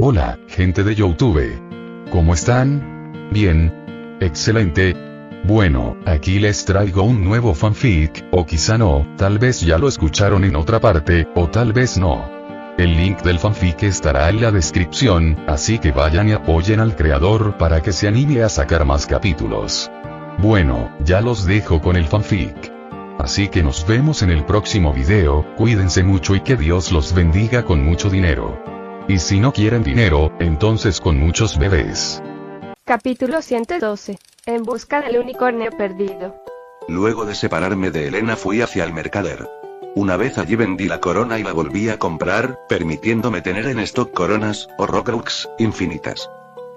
Hola, gente de YouTube. ¿Cómo están? Bien. Excelente. Bueno, aquí les traigo un nuevo fanfic, o quizá no, tal vez ya lo escucharon en otra parte, o tal vez no. El link del fanfic estará en la descripción, así que vayan y apoyen al creador para que se anime a sacar más capítulos. Bueno, ya los dejo con el fanfic. Así que nos vemos en el próximo video, cuídense mucho y que Dios los bendiga con mucho dinero. Y si no quieren dinero, entonces con muchos bebés. Capítulo 112. En busca del unicornio perdido. Luego de separarme de Elena fui hacia el mercader. Una vez allí vendí la corona y la volví a comprar, permitiéndome tener en stock coronas, o Horcrux, infinitas.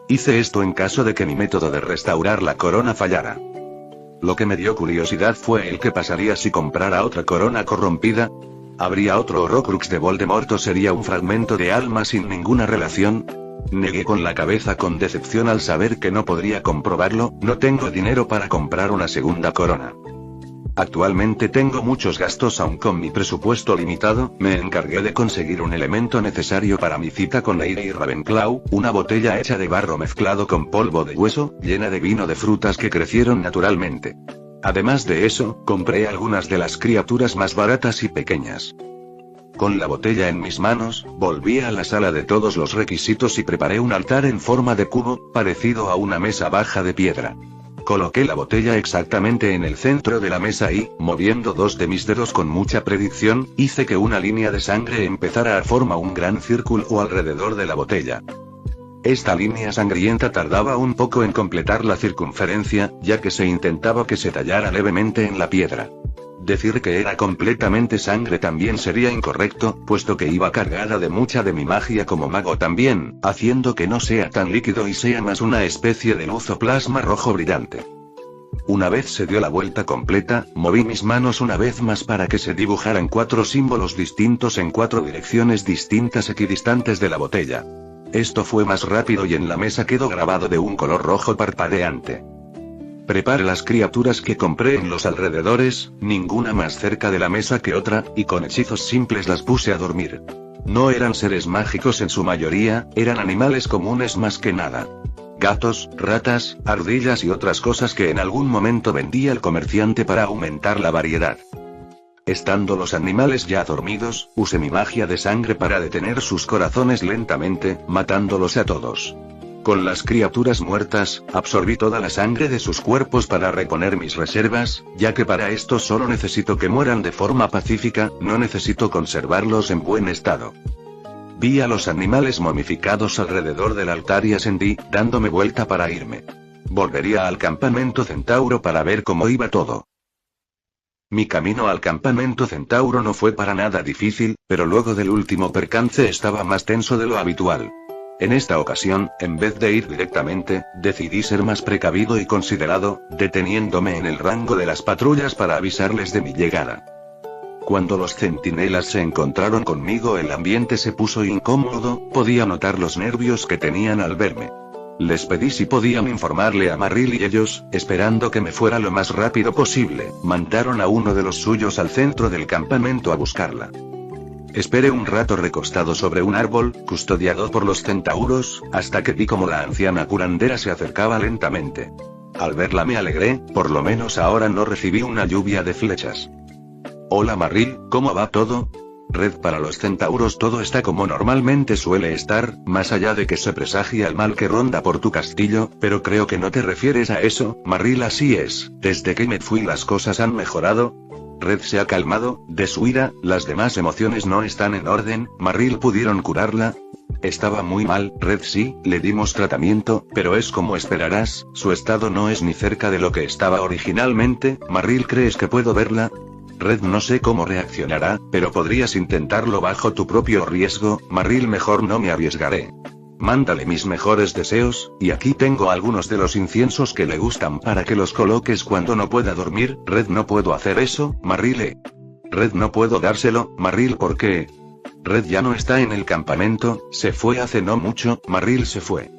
Hice esto en caso de que mi método de restaurar la corona fallara. Lo que me dio curiosidad fue el que pasaría si comprara otra corona corrompida. ¿Habría otro Horcrux de Voldemort o sería un fragmento de alma sin ninguna relación? Negué con la cabeza con decepción al saber que no podría comprobarlo. No tengo dinero para comprar una segunda corona. Actualmente tengo muchos gastos aun con mi presupuesto limitado. Me encargué de conseguir un elemento necesario para mi cita con Lady Ravenclaw, una botella hecha de barro mezclado con polvo de hueso, llena de vino de frutas que crecieron naturalmente. Además de eso, compré algunas de las criaturas más baratas y pequeñas. Con la botella en mis manos, volví a la sala de todos los requisitos y preparé un altar en forma de cubo, parecido a una mesa baja de piedra. Coloqué la botella exactamente en el centro de la mesa y, moviendo dos de mis dedos con mucha predicción, hice que una línea de sangre empezara a formar un gran círculo alrededor de la botella. Esta línea sangrienta tardaba un poco en completar la circunferencia, ya que se intentaba que se tallara levemente en la piedra. Decir que era completamente sangre también sería incorrecto, puesto que iba cargada de mucha de mi magia como mago también, haciendo que no sea tan líquido y sea más una especie de luz o plasma rojo brillante. Una vez se dio la vuelta completa, moví mis manos una vez más para que se dibujaran 4 símbolos distintos en 4 direcciones distintas equidistantes de la botella. Esto fue más rápido y en la mesa quedó grabado de un color rojo parpadeante. Preparé las criaturas que compré en los alrededores, ninguna más cerca de la mesa que otra, y con hechizos simples las puse a dormir. No eran seres mágicos en su mayoría, eran animales comunes más que nada. Gatos, ratas, ardillas y otras cosas que en algún momento vendía el comerciante para aumentar la variedad. Estando los animales ya dormidos, usé mi magia de sangre para detener sus corazones lentamente, matándolos a todos. Con las criaturas muertas, absorbí toda la sangre de sus cuerpos para reponer mis reservas, ya que para esto solo necesito que mueran de forma pacífica, no necesito conservarlos en buen estado. Vi a los animales momificados alrededor del altar y ascendí, dándome vuelta para irme. Volvería al campamento Centauro para ver cómo iba todo. Mi camino al campamento Centauro no fue para nada difícil, pero luego del último percance estaba más tenso de lo habitual. En esta ocasión, en vez de ir directamente, decidí ser más precavido y considerado, deteniéndome en el rango de las patrullas para avisarles de mi llegada. Cuando los centinelas se encontraron conmigo el ambiente se puso incómodo, podía notar los nervios que tenían al verme. Les pedí si podían informarle a Maril y ellos, esperando que me fuera lo más rápido posible, mandaron a uno de los suyos al centro del campamento a buscarla. Esperé un rato recostado sobre un árbol, custodiado por los centauros, hasta que vi como la anciana curandera se acercaba lentamente. Al verla me alegré, por lo menos ahora no recibí una lluvia de flechas. Hola Maril, ¿cómo va todo? Red, para los centauros todo está como normalmente suele estar, más allá de que se presagia el mal que ronda por tu castillo, pero creo que no te refieres a eso, Maril. Así es, desde que me fui las cosas han mejorado. Red se ha calmado, de su ira, las demás emociones no están en orden. Maril, ¿pudieron curarla? Estaba muy mal, Red. Sí, le dimos tratamiento, pero es como esperarás, su estado no es ni cerca de lo que estaba originalmente. Maril, ¿crees que puedo verla? Red, no sé cómo reaccionará, pero podrías intentarlo bajo tu propio riesgo. Maril, mejor no me arriesgaré. Mándale mis mejores deseos, y aquí tengo algunos de los inciensos que le gustan para que los coloques cuando no pueda dormir. Red, no puedo hacer eso, Maril. Red, no puedo dárselo, Maril, ¿por qué? Red ya no está en el campamento, se fue hace no mucho. Maril se fue.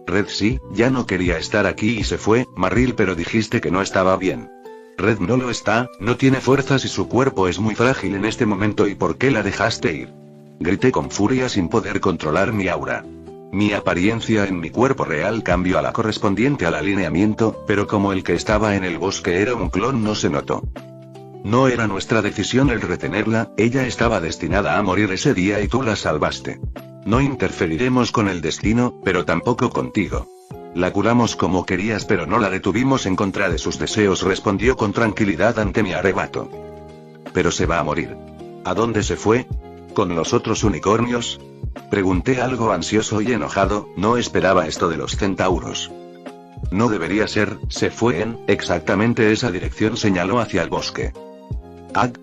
Red, sí, ya no quería estar aquí y se fue, Maril, pero dijiste que no estaba bien. Red, no lo está, no tiene fuerzas y su cuerpo es muy frágil en este momento. ¿Y por qué la dejaste ir? Grité con furia sin poder controlar mi aura. Mi apariencia en mi cuerpo real cambió a la correspondiente al alineamiento, pero como el que estaba en el bosque era un clon no se notó. No era nuestra decisión el retenerla, ella estaba destinada a morir ese día y tú la salvaste. No interferiremos con el destino, pero tampoco contigo. La curamos como querías pero no la detuvimos en contra de sus deseos, respondió con tranquilidad ante mi arrebato. Pero se va a morir. ¿A dónde se fue? ¿Con los otros unicornios? Pregunté algo ansioso y enojado, no esperaba esto de los centauros. No debería ser, se fue en exactamente esa dirección, señaló hacia el bosque.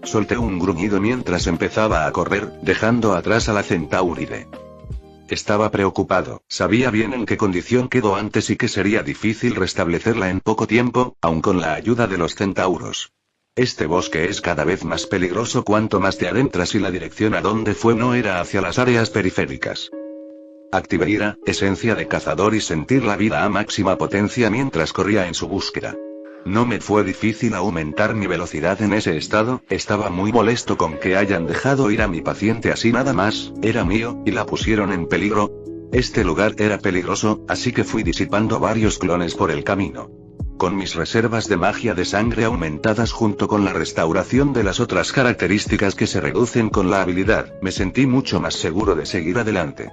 Solté un gruñido mientras empezaba a correr, dejando atrás a la centauride. Estaba preocupado, sabía bien en qué condición quedó antes y que sería difícil restablecerla en poco tiempo, aun con la ayuda de los centauros. Este bosque es cada vez más peligroso cuanto más te adentras y la dirección a donde fue no era hacia las áreas periféricas. Activé ira, esencia de cazador y sentir la vida a máxima potencia mientras corría en su búsqueda. No me fue difícil aumentar mi velocidad en ese estado, estaba muy molesto con que hayan dejado ir a mi paciente así nada más, era mío, y la pusieron en peligro. Este lugar era peligroso, así que fui disipando varios clones por el camino. Con mis reservas de magia de sangre aumentadas junto con la restauración de las otras características que se reducen con la habilidad, me sentí mucho más seguro de seguir adelante.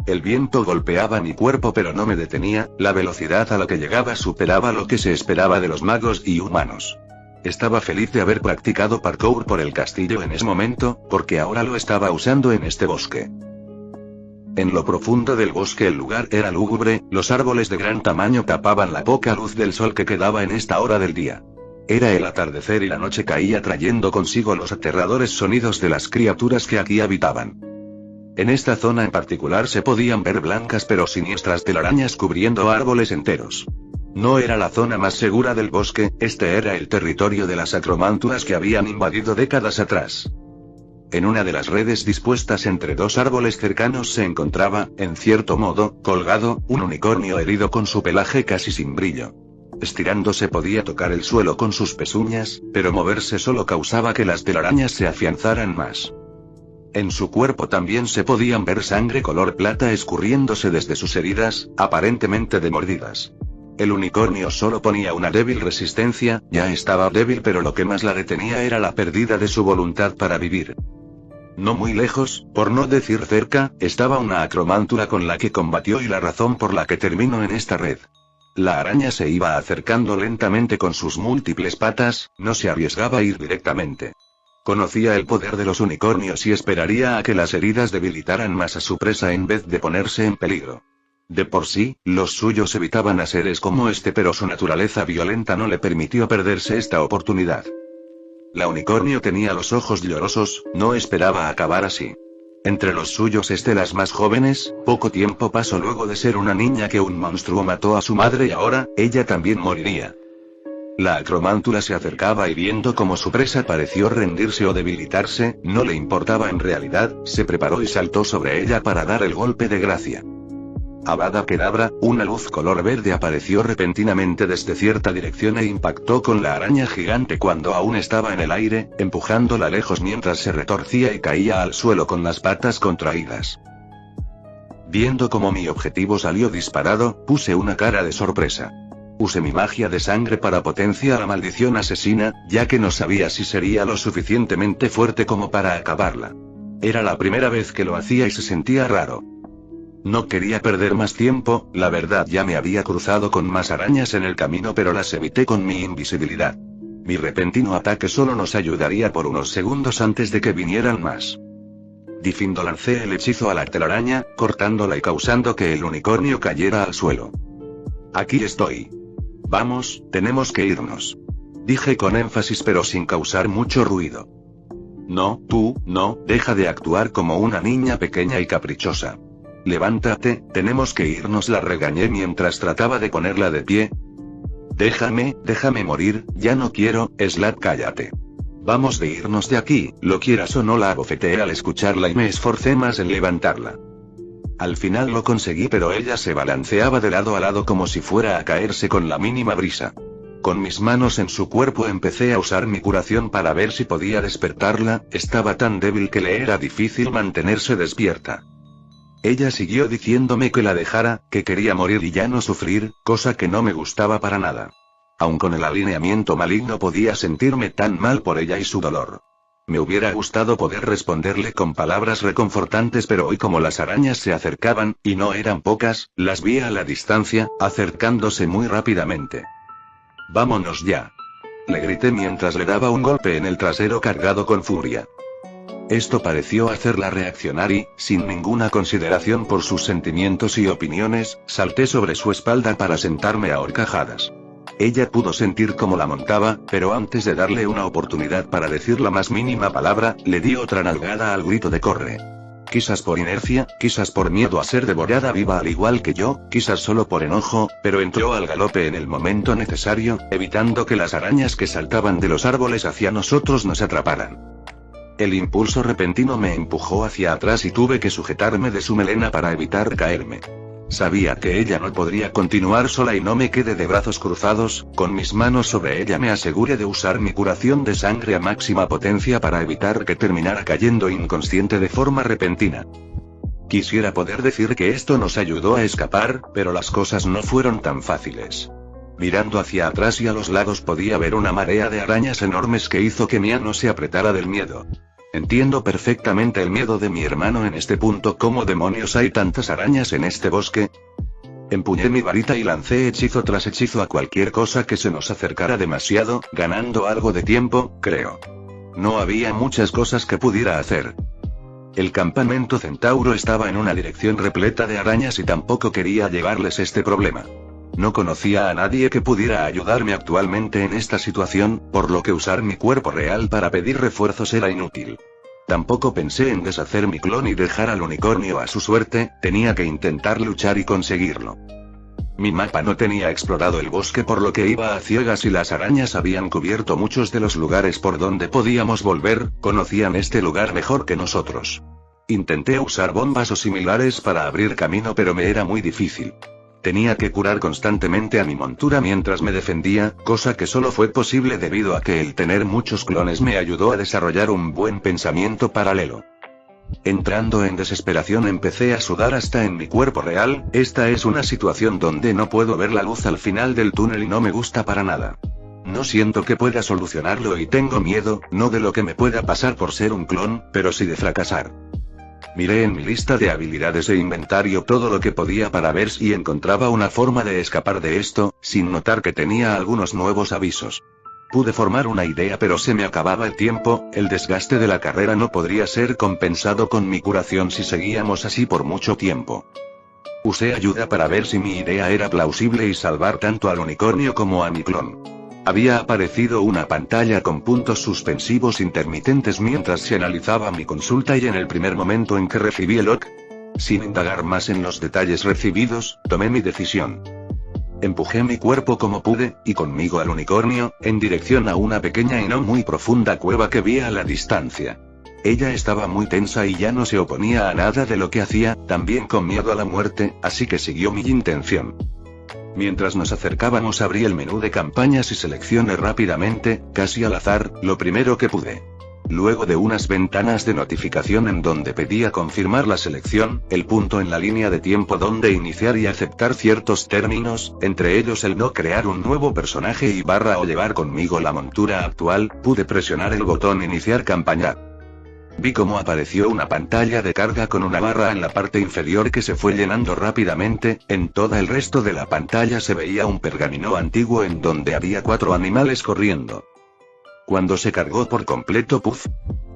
El viento golpeaba mi cuerpo pero no me detenía, la velocidad a la que llegaba superaba lo que se esperaba de los magos y humanos. Estaba feliz de haber practicado parkour por el castillo en ese momento, porque ahora lo estaba usando en este bosque. En lo profundo del bosque el lugar era lúgubre, los árboles de gran tamaño tapaban la poca luz del sol que quedaba en esta hora del día. Era el atardecer y la noche caía trayendo consigo los aterradores sonidos de las criaturas que aquí habitaban. En esta zona en particular se podían ver blancas pero siniestras telarañas cubriendo árboles enteros. No era la zona más segura del bosque, este era el territorio de las acromántulas que habían invadido décadas atrás. En una de las redes dispuestas entre dos árboles cercanos se encontraba, en cierto modo, colgado, un unicornio herido con su pelaje casi sin brillo. Estirándose podía tocar el suelo con sus pezuñas, pero moverse solo causaba que las telarañas se afianzaran más. En su cuerpo también se podían ver sangre color plata escurriéndose desde sus heridas, aparentemente de mordidas. El unicornio solo ponía una débil resistencia, ya estaba débil pero lo que más la detenía era la pérdida de su voluntad para vivir. No muy lejos, por no decir cerca, estaba una acromántula con la que combatió y la razón por la que terminó en esta red. La araña se iba acercando lentamente con sus múltiples patas, no se arriesgaba a ir directamente. Conocía el poder de los unicornios y esperaría a que las heridas debilitaran más a su presa en vez de ponerse en peligro. De por sí, los suyos evitaban a seres como este pero su naturaleza violenta no le permitió perderse esta oportunidad. La unicornio tenía los ojos llorosos, no esperaba acabar así. Entre los suyos las más jóvenes, poco tiempo pasó luego de ser una niña que un monstruo mató a su madre y ahora, ella también moriría. La acromántula se acercaba y viendo cómo su presa pareció rendirse o debilitarse, no le importaba en realidad, se preparó y saltó sobre ella para dar el golpe de gracia. Avada Kedavra, una luz color verde apareció repentinamente desde cierta dirección e impactó con la araña gigante cuando aún estaba en el aire, empujándola lejos mientras se retorcía y caía al suelo con las patas contraídas. Viendo cómo mi objetivo salió disparado, puse una cara de sorpresa. Usé mi magia de sangre para potenciar la maldición asesina, ya que no sabía si sería lo suficientemente fuerte como para acabarla. Era la primera vez que lo hacía y se sentía raro. No quería perder más tiempo, la verdad ya me había cruzado con más arañas en el camino pero las evité con mi invisibilidad. Mi repentino ataque solo nos ayudaría por unos segundos antes de que vinieran más. Difindo lancé el hechizo a la telaraña, cortándola y causando que el unicornio cayera al suelo. Aquí estoy. Vamos, tenemos que irnos. Dije con énfasis pero sin causar mucho ruido. No, tú, no, deja de actuar como una niña pequeña y caprichosa. Levántate, tenemos que irnos, la regañé mientras trataba de ponerla de pie. Déjame morir, ya no quiero, Slat, cállate. Vamos de irnos de aquí, lo quieras o no, la abofeteé al escucharla y me esforcé más en levantarla. Al final lo conseguí pero ella se balanceaba de lado a lado como si fuera a caerse con la mínima brisa. Con mis manos en su cuerpo empecé a usar mi curación para ver si podía despertarla, estaba tan débil que le era difícil mantenerse despierta. Ella siguió diciéndome que la dejara, que quería morir y ya no sufrir, cosa que no me gustaba para nada. Aun con el alineamiento maligno podía sentirme tan mal por ella y su dolor. Me hubiera gustado poder responderle con palabras reconfortantes, pero hoy como las arañas se acercaban, y no eran pocas, las vi a la distancia, acercándose muy rápidamente. «Vámonos ya», le grité mientras le daba un golpe en el trasero cargado con furia. Esto pareció hacerla reaccionar y, sin ninguna consideración por sus sentimientos y opiniones, salté sobre su espalda para sentarme a horcajadas. Ella pudo sentir cómo la montaba, pero antes de darle una oportunidad para decir la más mínima palabra, le di otra nalgada al grito de corre. Quizás por inercia, quizás por miedo a ser devorada viva al igual que yo, quizás solo por enojo, pero entró al galope en el momento necesario, evitando que las arañas que saltaban de los árboles hacia nosotros nos atraparan. El impulso repentino me empujó hacia atrás y tuve que sujetarme de su melena para evitar caerme. Sabía que ella no podría continuar sola y no me quedé de brazos cruzados, con mis manos sobre ella me aseguré de usar mi curación de sangre a máxima potencia para evitar que terminara cayendo inconsciente de forma repentina. Quisiera poder decir que esto nos ayudó a escapar, pero las cosas no fueron tan fáciles. Mirando hacia atrás y a los lados podía ver una marea de arañas enormes que hizo que mi ano se apretara del miedo. Entiendo perfectamente el miedo de mi hermano en este punto. ¿Cómo demonios hay tantas arañas en este bosque? Empuñé mi varita y lancé hechizo tras hechizo a cualquier cosa que se nos acercara demasiado, ganando algo de tiempo, creo. No había muchas cosas que pudiera hacer. El campamento centauro estaba en una dirección repleta de arañas y tampoco quería llevarles este problema. No conocía a nadie que pudiera ayudarme actualmente en esta situación, por lo que usar mi cuerpo real para pedir refuerzos era inútil. Tampoco pensé en deshacer mi clon y dejar al unicornio a su suerte, tenía que intentar luchar y conseguirlo. Mi mapa no tenía explorado el bosque, por lo que iba a ciegas y las arañas habían cubierto muchos de los lugares por donde podíamos volver, conocían este lugar mejor que nosotros. Intenté usar bombas o similares para abrir camino, pero me era muy difícil. Tenía que curar constantemente a mi montura mientras me defendía, cosa que solo fue posible debido a que el tener muchos clones me ayudó a desarrollar un buen pensamiento paralelo. Entrando en desesperación empecé a sudar hasta en mi cuerpo real. Esta es una situación donde no puedo ver la luz al final del túnel y no me gusta para nada. No siento que pueda solucionarlo y tengo miedo, no de lo que me pueda pasar por ser un clon, pero sí de fracasar. Miré en mi lista de habilidades e inventario todo lo que podía para ver si encontraba una forma de escapar de esto, sin notar que tenía algunos nuevos avisos. Pude formar una idea, pero se me acababa el tiempo. El desgaste de la carrera no podría ser compensado con mi curación si seguíamos así por mucho tiempo. Usé ayuda para ver si mi idea era plausible y salvar tanto al unicornio como a mi clon. Había aparecido una pantalla con puntos suspensivos intermitentes mientras se analizaba mi consulta y en el primer momento en que recibí el OK, sin indagar más en los detalles recibidos, tomé mi decisión. Empujé mi cuerpo como pude, y conmigo al unicornio, en dirección a una pequeña y no muy profunda cueva que vi a la distancia. Ella estaba muy tensa y ya no se oponía a nada de lo que hacía, también con miedo a la muerte, así que siguió mi intención. Mientras nos acercábamos abrí el menú de campañas y seleccioné rápidamente, casi al azar, lo primero que pude. Luego de unas ventanas de notificación en donde pedía confirmar la selección, el punto en la línea de tiempo donde iniciar y aceptar ciertos términos, entre ellos el no crear un nuevo personaje y / o llevar conmigo la montura actual, pude presionar el botón iniciar campaña. Vi cómo apareció una pantalla de carga con una barra en la parte inferior que se fue llenando rápidamente. En todo el resto de la pantalla se veía un pergamino antiguo en donde había 4 animales corriendo. Cuando se cargó por completo, ¡puf!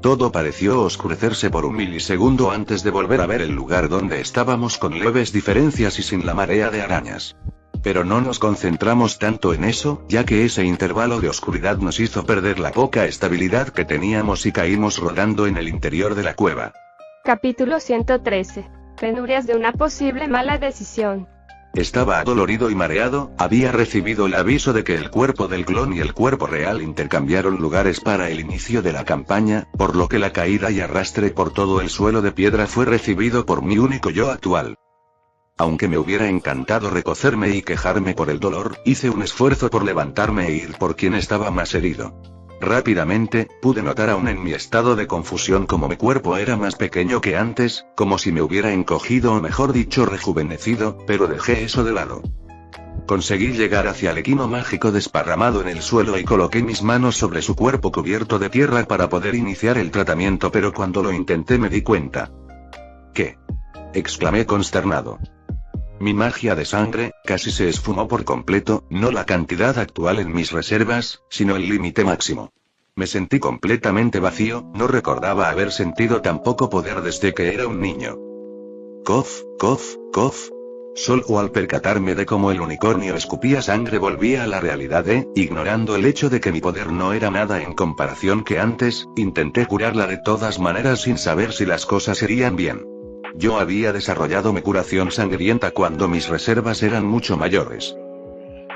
Todo pareció oscurecerse por un milisegundo antes de volver a ver el lugar donde estábamos con leves diferencias y sin la marea de arañas. Pero no nos concentramos tanto en eso, ya que ese intervalo de oscuridad nos hizo perder la poca estabilidad que teníamos y caímos rodando en el interior de la cueva. Capítulo 113. Penurias de una posible mala decisión. Estaba adolorido y mareado, había recibido el aviso de que el cuerpo del clon y el cuerpo real intercambiaron lugares para el inicio de la campaña, por lo que la caída y arrastre por todo el suelo de piedra fue recibido por mi único yo actual. Aunque me hubiera encantado recocerme y quejarme por el dolor, hice un esfuerzo por levantarme e ir por quien estaba más herido. Rápidamente, pude notar aún en mi estado de confusión como mi cuerpo era más pequeño que antes, como si me hubiera encogido o mejor dicho rejuvenecido, pero dejé eso de lado. Conseguí llegar hacia el equino mágico desparramado en el suelo y coloqué mis manos sobre su cuerpo cubierto de tierra para poder iniciar el tratamiento, pero cuando lo intenté me di cuenta. ¿Qué? Exclamé consternado. Mi magia de sangre, casi se esfumó por completo, no la cantidad actual en mis reservas, sino el límite máximo. Me sentí completamente vacío, no recordaba haber sentido tan poco poder desde que era un niño. Cof, cof, cof. Solo al percatarme de cómo el unicornio escupía sangre volvía a la realidad ignorando el hecho de que mi poder no era nada en comparación que antes, intenté curarla de todas maneras sin saber si las cosas irían bien. Yo había desarrollado mi curación sangrienta cuando mis reservas eran mucho mayores.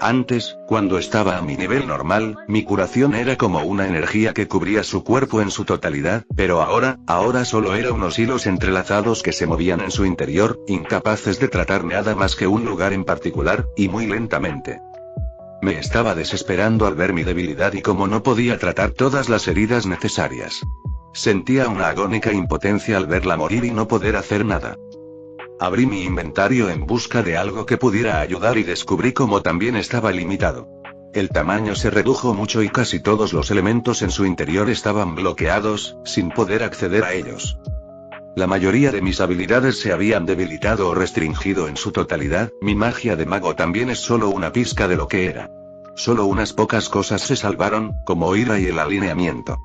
Antes, cuando estaba a mi nivel normal, mi curación era como una energía que cubría su cuerpo en su totalidad, pero ahora solo eran unos hilos entrelazados que se movían en su interior, incapaces de tratar nada más que un lugar en particular, y muy lentamente. Me estaba desesperando al ver mi debilidad y cómo no podía tratar todas las heridas necesarias. Sentía una agónica impotencia al verla morir y no poder hacer nada. Abrí mi inventario en busca de algo que pudiera ayudar y descubrí cómo también estaba limitado. El tamaño se redujo mucho y casi todos los elementos en su interior estaban bloqueados, sin poder acceder a ellos. La mayoría de mis habilidades se habían debilitado o restringido en su totalidad, mi magia de mago también es solo una pizca de lo que era. Solo unas pocas cosas se salvaron, como ira y el alineamiento.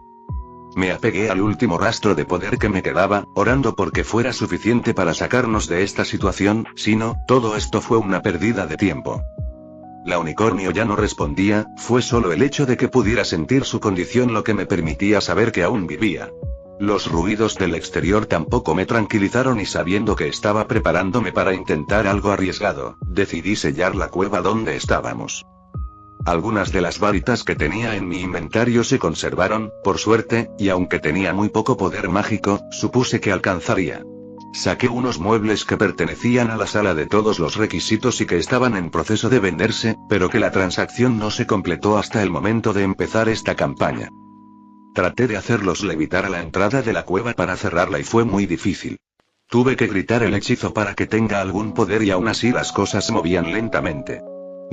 Me apegué al último rastro de poder que me quedaba, orando porque fuera suficiente para sacarnos de esta situación, si no, todo esto fue una pérdida de tiempo. La unicornio ya no respondía, fue solo el hecho de que pudiera sentir su condición lo que me permitía saber que aún vivía. Los ruidos del exterior tampoco me tranquilizaron y sabiendo que estaba preparándome para intentar algo arriesgado, decidí sellar la cueva donde estábamos. Algunas de las varitas que tenía en mi inventario se conservaron, por suerte, y aunque tenía muy poco poder mágico, supuse que alcanzaría. Saqué unos muebles que pertenecían a la sala de todos los requisitos y que estaban en proceso de venderse, pero que la transacción no se completó hasta el momento de empezar esta campaña. Traté de hacerlos levitar a la entrada de la cueva para cerrarla y fue muy difícil. Tuve que gritar el hechizo para que tenga algún poder y aún así las cosas se movían lentamente.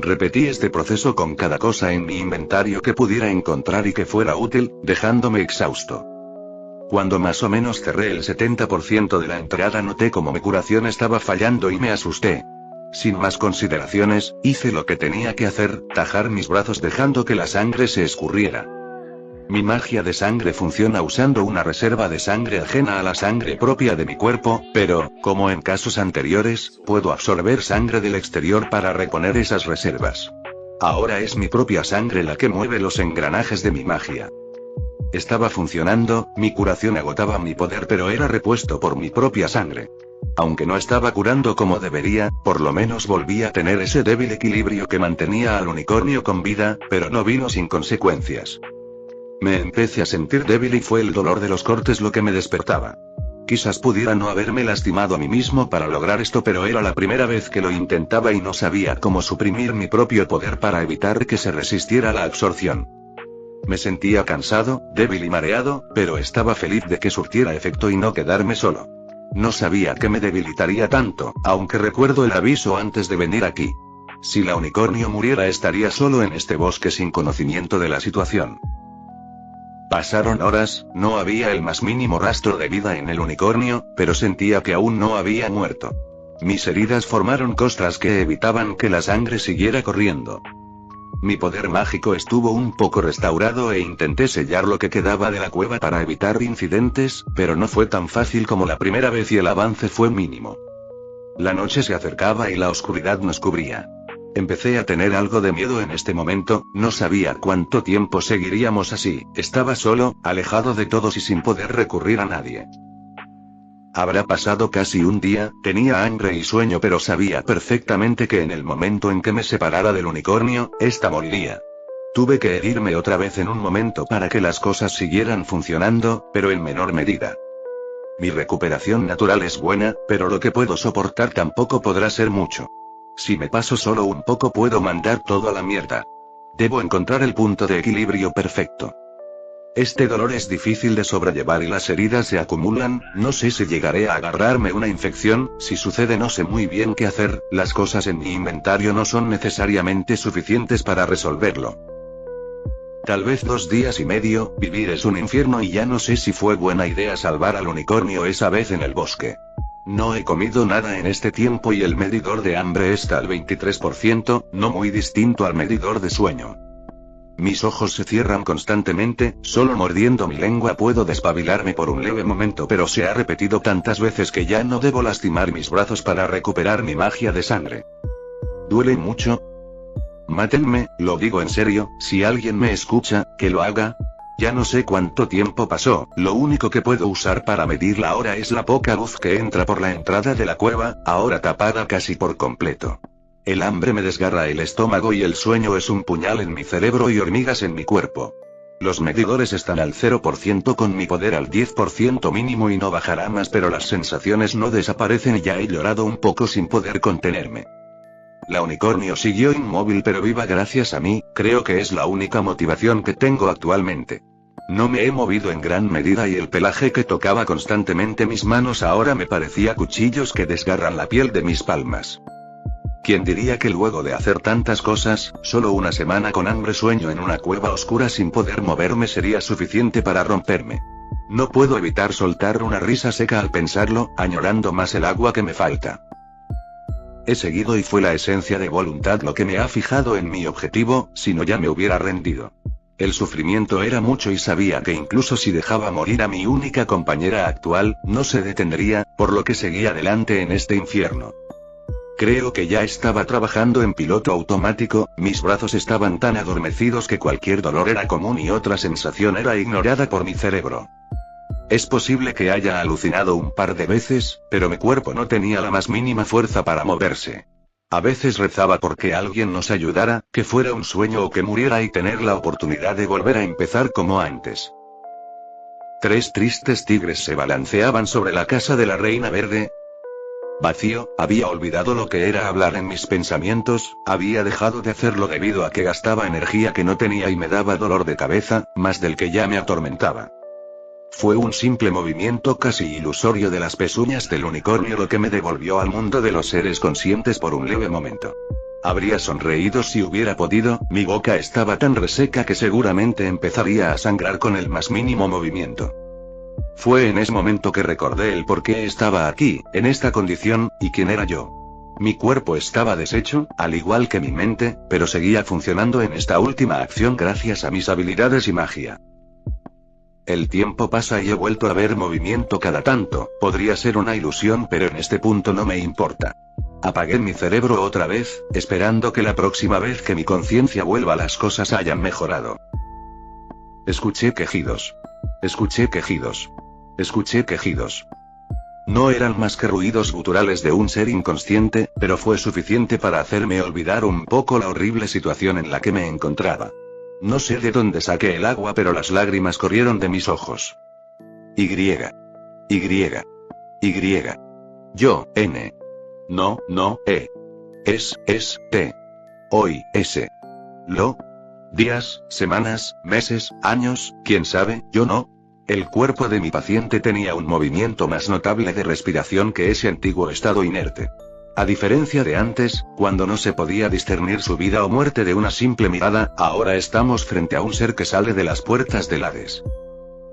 Repetí este proceso con cada cosa en mi inventario que pudiera encontrar y que fuera útil, dejándome exhausto. Cuando más o menos cerré el 70% de la entrada noté como mi curación estaba fallando y me asusté. Sin más consideraciones, hice lo que tenía que hacer, tajar mis brazos dejando que la sangre se escurriera. Mi magia de sangre funciona usando una reserva de sangre ajena a la sangre propia de mi cuerpo, pero, como en casos anteriores, puedo absorber sangre del exterior para reponer esas reservas. Ahora es mi propia sangre la que mueve los engranajes de mi magia. Estaba funcionando, mi curación agotaba mi poder pero era repuesto por mi propia sangre. Aunque no estaba curando como debería, por lo menos volví a tener ese débil equilibrio que mantenía al unicornio con vida, pero no vino sin consecuencias. Me empecé a sentir débil y fue el dolor de los cortes lo que me despertaba. Quizás pudiera no haberme lastimado a mí mismo para lograr esto, pero era la primera vez que lo intentaba y no sabía cómo suprimir mi propio poder para evitar que se resistiera a la absorción. Me sentía cansado, débil y mareado, pero estaba feliz de que surtiera efecto y no quedarme solo. No sabía que me debilitaría tanto, aunque recuerdo el aviso antes de venir aquí. Si la unicornio muriera estaría solo en este bosque sin conocimiento de la situación. Pasaron horas, no había el más mínimo rastro de vida en el unicornio, pero sentía que aún no había muerto. Mis heridas formaron costras que evitaban que la sangre siguiera corriendo. Mi poder mágico estuvo un poco restaurado e intenté sellar lo que quedaba de la cueva para evitar incidentes, pero no fue tan fácil como la primera vez y el avance fue mínimo. La noche se acercaba y la oscuridad nos cubría. Empecé a tener algo de miedo en este momento, no sabía cuánto tiempo seguiríamos así, estaba solo, alejado de todos y sin poder recurrir a nadie. Habrá pasado casi un día, tenía hambre y sueño pero sabía perfectamente que en el momento en que me separara del unicornio, esta moriría. Tuve que herirme otra vez en un momento para que las cosas siguieran funcionando, pero en menor medida. Mi recuperación natural es buena, pero lo que puedo soportar tampoco podrá ser mucho. Si me paso solo un poco puedo mandar todo a la mierda. Debo encontrar el punto de equilibrio perfecto. Este dolor es difícil de sobrellevar y las heridas se acumulan, no sé si llegaré a agarrarme una infección, si sucede no sé muy bien qué hacer, las cosas en mi inventario no son necesariamente suficientes para resolverlo. Tal vez 2 días y medio, vivir es un infierno y ya no sé si fue buena idea salvar al unicornio esa vez en el bosque. No he comido nada en este tiempo y el medidor de hambre está al 23%, no muy distinto al medidor de sueño. Mis ojos se cierran constantemente, solo mordiendo mi lengua puedo despabilarme por un leve momento, pero se ha repetido tantas veces que ya no debo lastimar mis brazos para recuperar mi magia de sangre. ¿Duele mucho? Mátenme, lo digo en serio, si alguien me escucha, que lo haga. Ya no sé cuánto tiempo pasó, lo único que puedo usar para medir la hora es la poca luz que entra por la entrada de la cueva, ahora tapada casi por completo. El hambre me desgarra el estómago y el sueño es un puñal en mi cerebro y hormigas en mi cuerpo. Los medidores están al 0% con mi poder al 10% mínimo y no bajará más, pero las sensaciones no desaparecen y ya he llorado un poco sin poder contenerme. La unicornio siguió inmóvil pero viva gracias a mí, creo que es la única motivación que tengo actualmente. No me he movido en gran medida y el pelaje que tocaba constantemente mis manos ahora me parecía cuchillos que desgarran la piel de mis palmas. ¿Quién diría que luego de hacer tantas cosas, solo una semana con hambre sueño en una cueva oscura sin poder moverme sería suficiente para romperme? No puedo evitar soltar una risa seca al pensarlo, añorando más el agua que me falta. He seguido y fue la esencia de voluntad lo que me ha fijado en mi objetivo, si no ya me hubiera rendido. El sufrimiento era mucho y sabía que incluso si dejaba morir a mi única compañera actual, no se detendría, por lo que seguí adelante en este infierno. Creo que ya estaba trabajando en piloto automático, mis brazos estaban tan adormecidos que cualquier dolor era común y otra sensación era ignorada por mi cerebro. Es posible que haya alucinado un par de veces, pero mi cuerpo no tenía la más mínima fuerza para moverse. A veces rezaba porque alguien nos ayudara, que fuera un sueño o que muriera y tener la oportunidad de volver a empezar como antes. 3 tristes tigres se balanceaban sobre la casa de la Reina Verde. Vacío, había olvidado lo que era hablar en mis pensamientos, había dejado de hacerlo debido a que gastaba energía que no tenía y me daba dolor de cabeza, más del que ya me atormentaba. Fue un simple movimiento casi ilusorio de las pezuñas del unicornio lo que me devolvió al mundo de los seres conscientes por un leve momento. Habría sonreído si hubiera podido, mi boca estaba tan reseca que seguramente empezaría a sangrar con el más mínimo movimiento. Fue en ese momento que recordé el por qué estaba aquí, en esta condición, y quién era yo. Mi cuerpo estaba deshecho, al igual que mi mente, pero seguía funcionando en esta última acción gracias a mis habilidades y magia. El tiempo pasa y he vuelto a ver movimiento cada tanto, podría ser una ilusión pero en este punto no me importa. Apagué mi cerebro otra vez, esperando que la próxima vez que mi conciencia vuelva las cosas hayan mejorado. Escuché quejidos. Escuché quejidos. Escuché quejidos. No eran más que ruidos guturales de un ser inconsciente, pero fue suficiente para hacerme olvidar un poco la horrible situación en la que me encontraba. No sé de dónde saqué el agua pero las lágrimas corrieron de mis ojos. Y. Yo, N. No, T. Hoy, S. Días, semanas, meses, años, quién sabe, yo no. El cuerpo de mi paciente tenía un movimiento más notable de respiración que ese antiguo estado inerte. A diferencia de antes, cuando no se podía discernir su vida o muerte de una simple mirada, ahora estamos frente a un ser que sale de las puertas del Hades.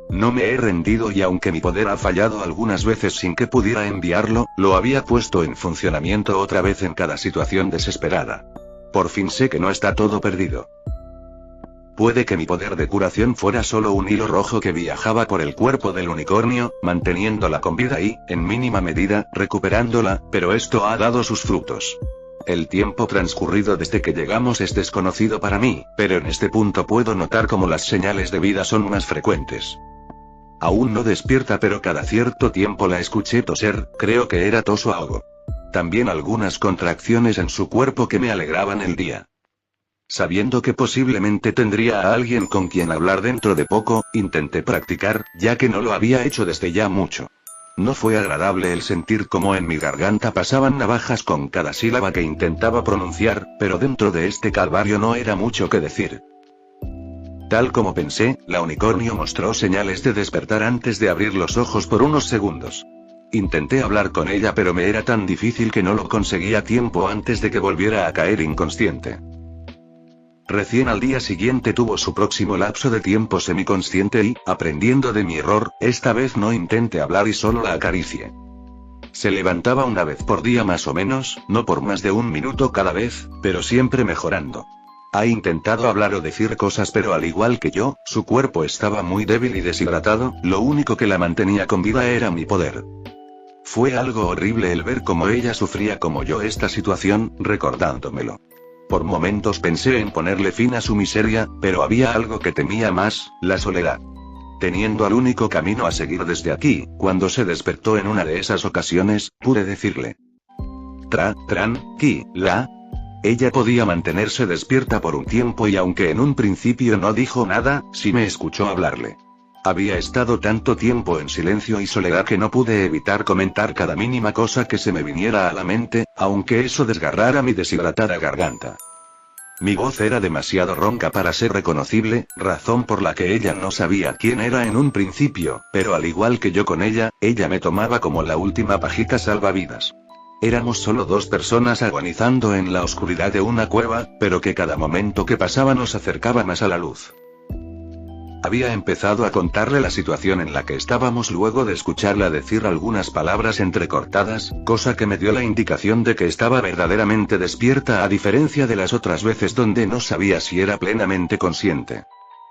No me he rendido y aunque mi poder ha fallado algunas veces sin que pudiera enviarlo, lo había puesto en funcionamiento otra vez en cada situación desesperada. Por fin sé que no está todo perdido. Puede que mi poder de curación fuera solo un hilo rojo que viajaba por el cuerpo del unicornio, manteniéndola con vida y, en mínima medida, recuperándola, pero esto ha dado sus frutos. El tiempo transcurrido desde que llegamos es desconocido para mí, pero en este punto puedo notar cómo las señales de vida son más frecuentes. Aún no despierta pero cada cierto tiempo la escuché toser, creo que era tos o ahogo. También algunas contracciones en su cuerpo que me alegraban el día. Sabiendo que posiblemente tendría a alguien con quien hablar dentro de poco, intenté practicar, ya que no lo había hecho desde ya mucho. No fue agradable el sentir cómo en mi garganta pasaban navajas con cada sílaba que intentaba pronunciar, pero dentro de este calvario no era mucho que decir. Tal como pensé, la unicornio mostró señales de despertar antes de abrir los ojos por unos segundos. Intenté hablar con ella pero me era tan difícil que no lo conseguía a tiempo antes de que volviera a caer inconsciente. Recién al día siguiente tuvo su próximo lapso de tiempo semiconsciente y, aprendiendo de mi error, esta vez no intenté hablar y solo la acaricié. Se levantaba una vez por día más o menos, no por más de 1 minuto cada vez, pero siempre mejorando. Ha intentado hablar o decir cosas pero al igual que yo, su cuerpo estaba muy débil y deshidratado, lo único que la mantenía con vida era mi poder. Fue algo horrible el ver cómo ella sufría como yo esta situación, recordándomelo. Por momentos pensé en ponerle fin a su miseria, pero había algo que temía más, la soledad. Teniendo al único camino a seguir desde aquí, cuando se despertó en una de esas ocasiones, pude decirle: tranquila. Ella podía mantenerse despierta por un tiempo y aunque en un principio no dijo nada, sí me escuchó hablarle. Había estado tanto tiempo en silencio y soledad que no pude evitar comentar cada mínima cosa que se me viniera a la mente, aunque eso desgarrara mi deshidratada garganta. Mi voz era demasiado ronca para ser reconocible, razón por la que ella no sabía quién era en un principio, pero al igual que yo con ella me tomaba como la última pajita salvavidas. Éramos solo 2 personas agonizando en la oscuridad de una cueva, pero que cada momento que pasaba nos acercaba más a la luz. Había empezado a contarle la situación en la que estábamos luego de escucharla decir algunas palabras entrecortadas, cosa que me dio la indicación de que estaba verdaderamente despierta a diferencia de las otras veces donde no sabía si era plenamente consciente.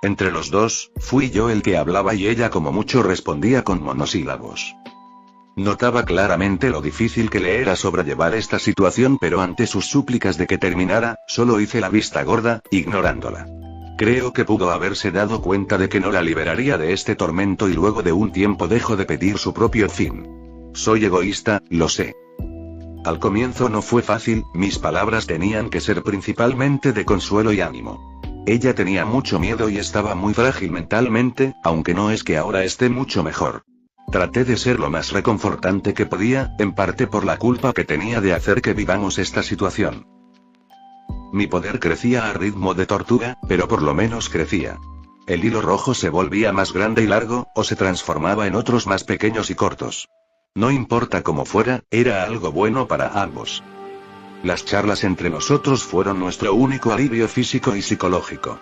Entre los dos, fui yo el que hablaba y ella como mucho respondía con monosílabos. Notaba claramente lo difícil que le era sobrellevar esta situación pero ante sus súplicas de que terminara, solo hice la vista gorda, ignorándola. Creo que pudo haberse dado cuenta de que no la liberaría de este tormento y luego de un tiempo dejó de pedir su propio fin. Soy egoísta, lo sé. Al comienzo no fue fácil, mis palabras tenían que ser principalmente de consuelo y ánimo. Ella tenía mucho miedo y estaba muy frágil mentalmente, aunque no es que ahora esté mucho mejor. Traté de ser lo más reconfortante que podía, en parte por la culpa que tenía de hacer que vivamos esta situación. Mi poder crecía a ritmo de tortuga, pero por lo menos crecía. El hilo rojo se volvía más grande y largo, o se transformaba en otros más pequeños y cortos. No importa cómo fuera, era algo bueno para ambos. Las charlas entre nosotros fueron nuestro único alivio físico y psicológico.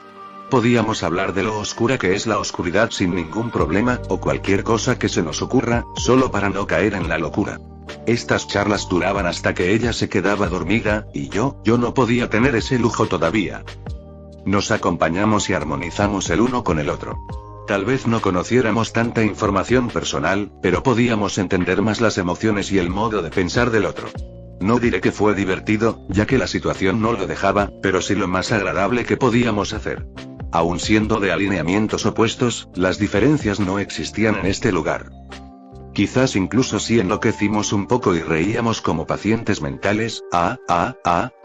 Podíamos hablar de lo oscura que es la oscuridad sin ningún problema, o cualquier cosa que se nos ocurra, solo para no caer en la locura. Estas charlas duraban hasta que ella se quedaba dormida, y yo no podía tener ese lujo todavía. Nos acompañamos y armonizamos el uno con el otro. Tal vez no conociéramos tanta información personal, pero podíamos entender más las emociones y el modo de pensar del otro. No diré que fue divertido, ya que la situación no lo dejaba, pero sí lo más agradable que podíamos hacer. Aun siendo de alineamientos opuestos, las diferencias no existían en este lugar. Quizás incluso sí enloquecimos un poco y reíamos como pacientes mentales.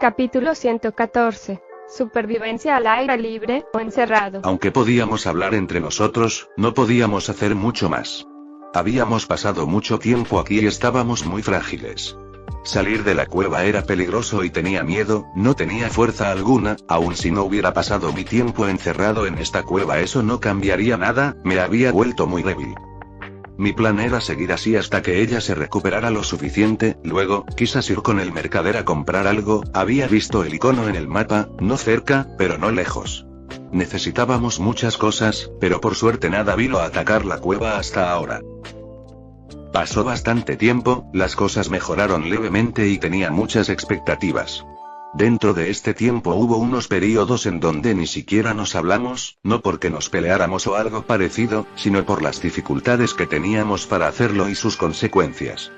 Capítulo 114. Supervivencia al aire libre, o encerrado. Aunque podíamos hablar entre nosotros, no podíamos hacer mucho más. Habíamos pasado mucho tiempo aquí y estábamos muy frágiles. Salir de la cueva era peligroso y tenía miedo, no tenía fuerza alguna, aun si no hubiera pasado mi tiempo encerrado en esta cueva eso no cambiaría nada, me había vuelto muy débil. Mi plan era seguir así hasta que ella se recuperara lo suficiente, luego, quizás ir con el mercader a comprar algo, había visto el icono en el mapa, no cerca, pero no lejos. Necesitábamos muchas cosas, pero por suerte nada vino a atacar la cueva hasta ahora. Pasó bastante tiempo, las cosas mejoraron levemente y tenía muchas expectativas. Dentro de este tiempo hubo unos periodos en donde ni siquiera nos hablamos, no porque nos peleáramos o algo parecido, sino por las dificultades que teníamos para hacerlo y sus consecuencias.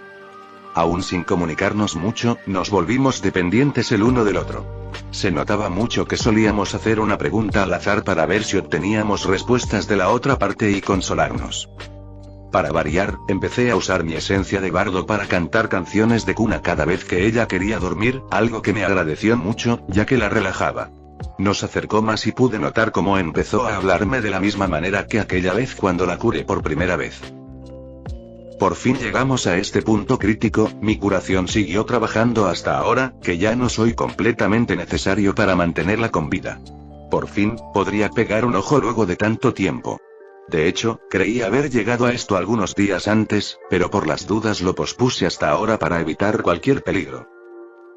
Aún sin comunicarnos mucho, nos volvimos dependientes el uno del otro. Se notaba mucho que solíamos hacer una pregunta al azar para ver si obteníamos respuestas de la otra parte y consolarnos. Para variar, empecé a usar mi esencia de bardo para cantar canciones de cuna cada vez que ella quería dormir, algo que me agradeció mucho, ya que la relajaba. Nos acercó más y pude notar cómo empezó a hablarme de la misma manera que aquella vez cuando la curé por primera vez. Por fin llegamos a este punto crítico, mi curación siguió trabajando hasta ahora, que ya no soy completamente necesario para mantenerla con vida. Por fin, podría pegar un ojo luego de tanto tiempo. De hecho, creí haber llegado a esto algunos días antes, pero por las dudas lo pospuse hasta ahora para evitar cualquier peligro.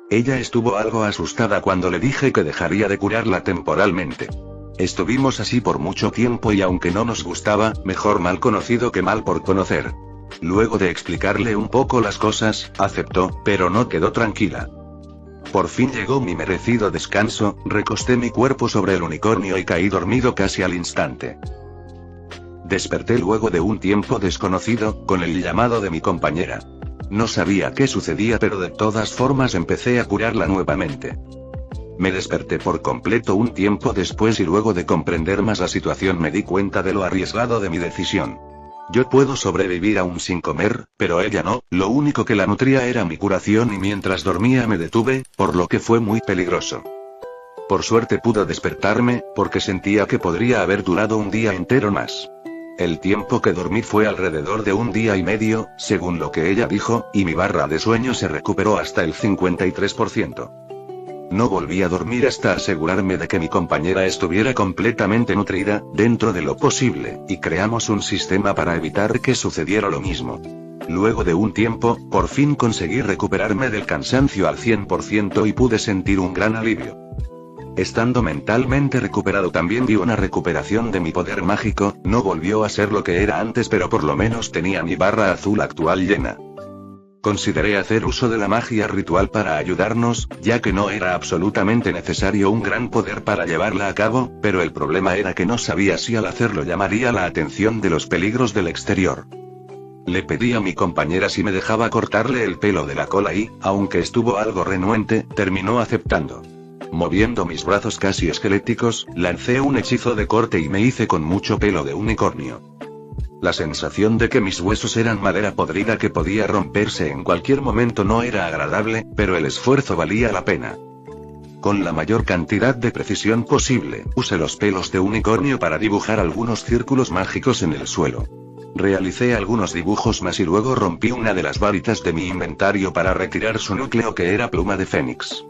Ella estuvo algo asustada cuando le dije que dejaría de curarla temporalmente. Estuvimos así por mucho tiempo y aunque no nos gustaba, mejor mal conocido que mal por conocer. Luego de explicarle un poco las cosas, aceptó, pero no quedó tranquila. Por fin llegó mi merecido descanso, recosté mi cuerpo sobre el unicornio y caí dormido casi al instante. Desperté luego de un tiempo desconocido, con el llamado de mi compañera. No sabía qué sucedía, pero de todas formas empecé a curarla nuevamente. Me desperté por completo un tiempo después y luego de comprender más la situación me di cuenta de lo arriesgado de mi decisión. Yo puedo sobrevivir aún sin comer, pero ella no, lo único que la nutría era mi curación y mientras dormía me detuve, por lo que fue muy peligroso. Por suerte pude despertarme, porque sentía que podría haber durado un día entero más. El tiempo que dormí fue alrededor de un día y medio, según lo que ella dijo, y mi barra de sueño se recuperó hasta el 53%. No volví a dormir hasta asegurarme de que mi compañera estuviera completamente nutrida, dentro de lo posible, y creamos un sistema para evitar que sucediera lo mismo. Luego de un tiempo, por fin conseguí recuperarme del cansancio al 100% y pude sentir un gran alivio. Estando mentalmente recuperado también vi una recuperación de mi poder mágico, no volvió a ser lo que era antes pero por lo menos tenía mi barra azul actual llena. Consideré hacer uso de la magia ritual para ayudarnos, ya que no era absolutamente necesario un gran poder para llevarla a cabo, pero el problema era que no sabía si al hacerlo llamaría la atención de los peligros del exterior. Le pedí a mi compañera si me dejaba cortarle el pelo de la cola y, aunque estuvo algo renuente, terminó aceptando. Moviendo mis brazos casi esqueléticos, lancé un hechizo de corte y me hice con mucho pelo de unicornio. La sensación de que mis huesos eran madera podrida que podía romperse en cualquier momento no era agradable, pero el esfuerzo valía la pena. Con la mayor cantidad de precisión posible, usé los pelos de unicornio para dibujar algunos círculos mágicos en el suelo. Realicé algunos dibujos más y luego rompí una de las varitas de mi inventario para retirar su núcleo que era pluma de fénix.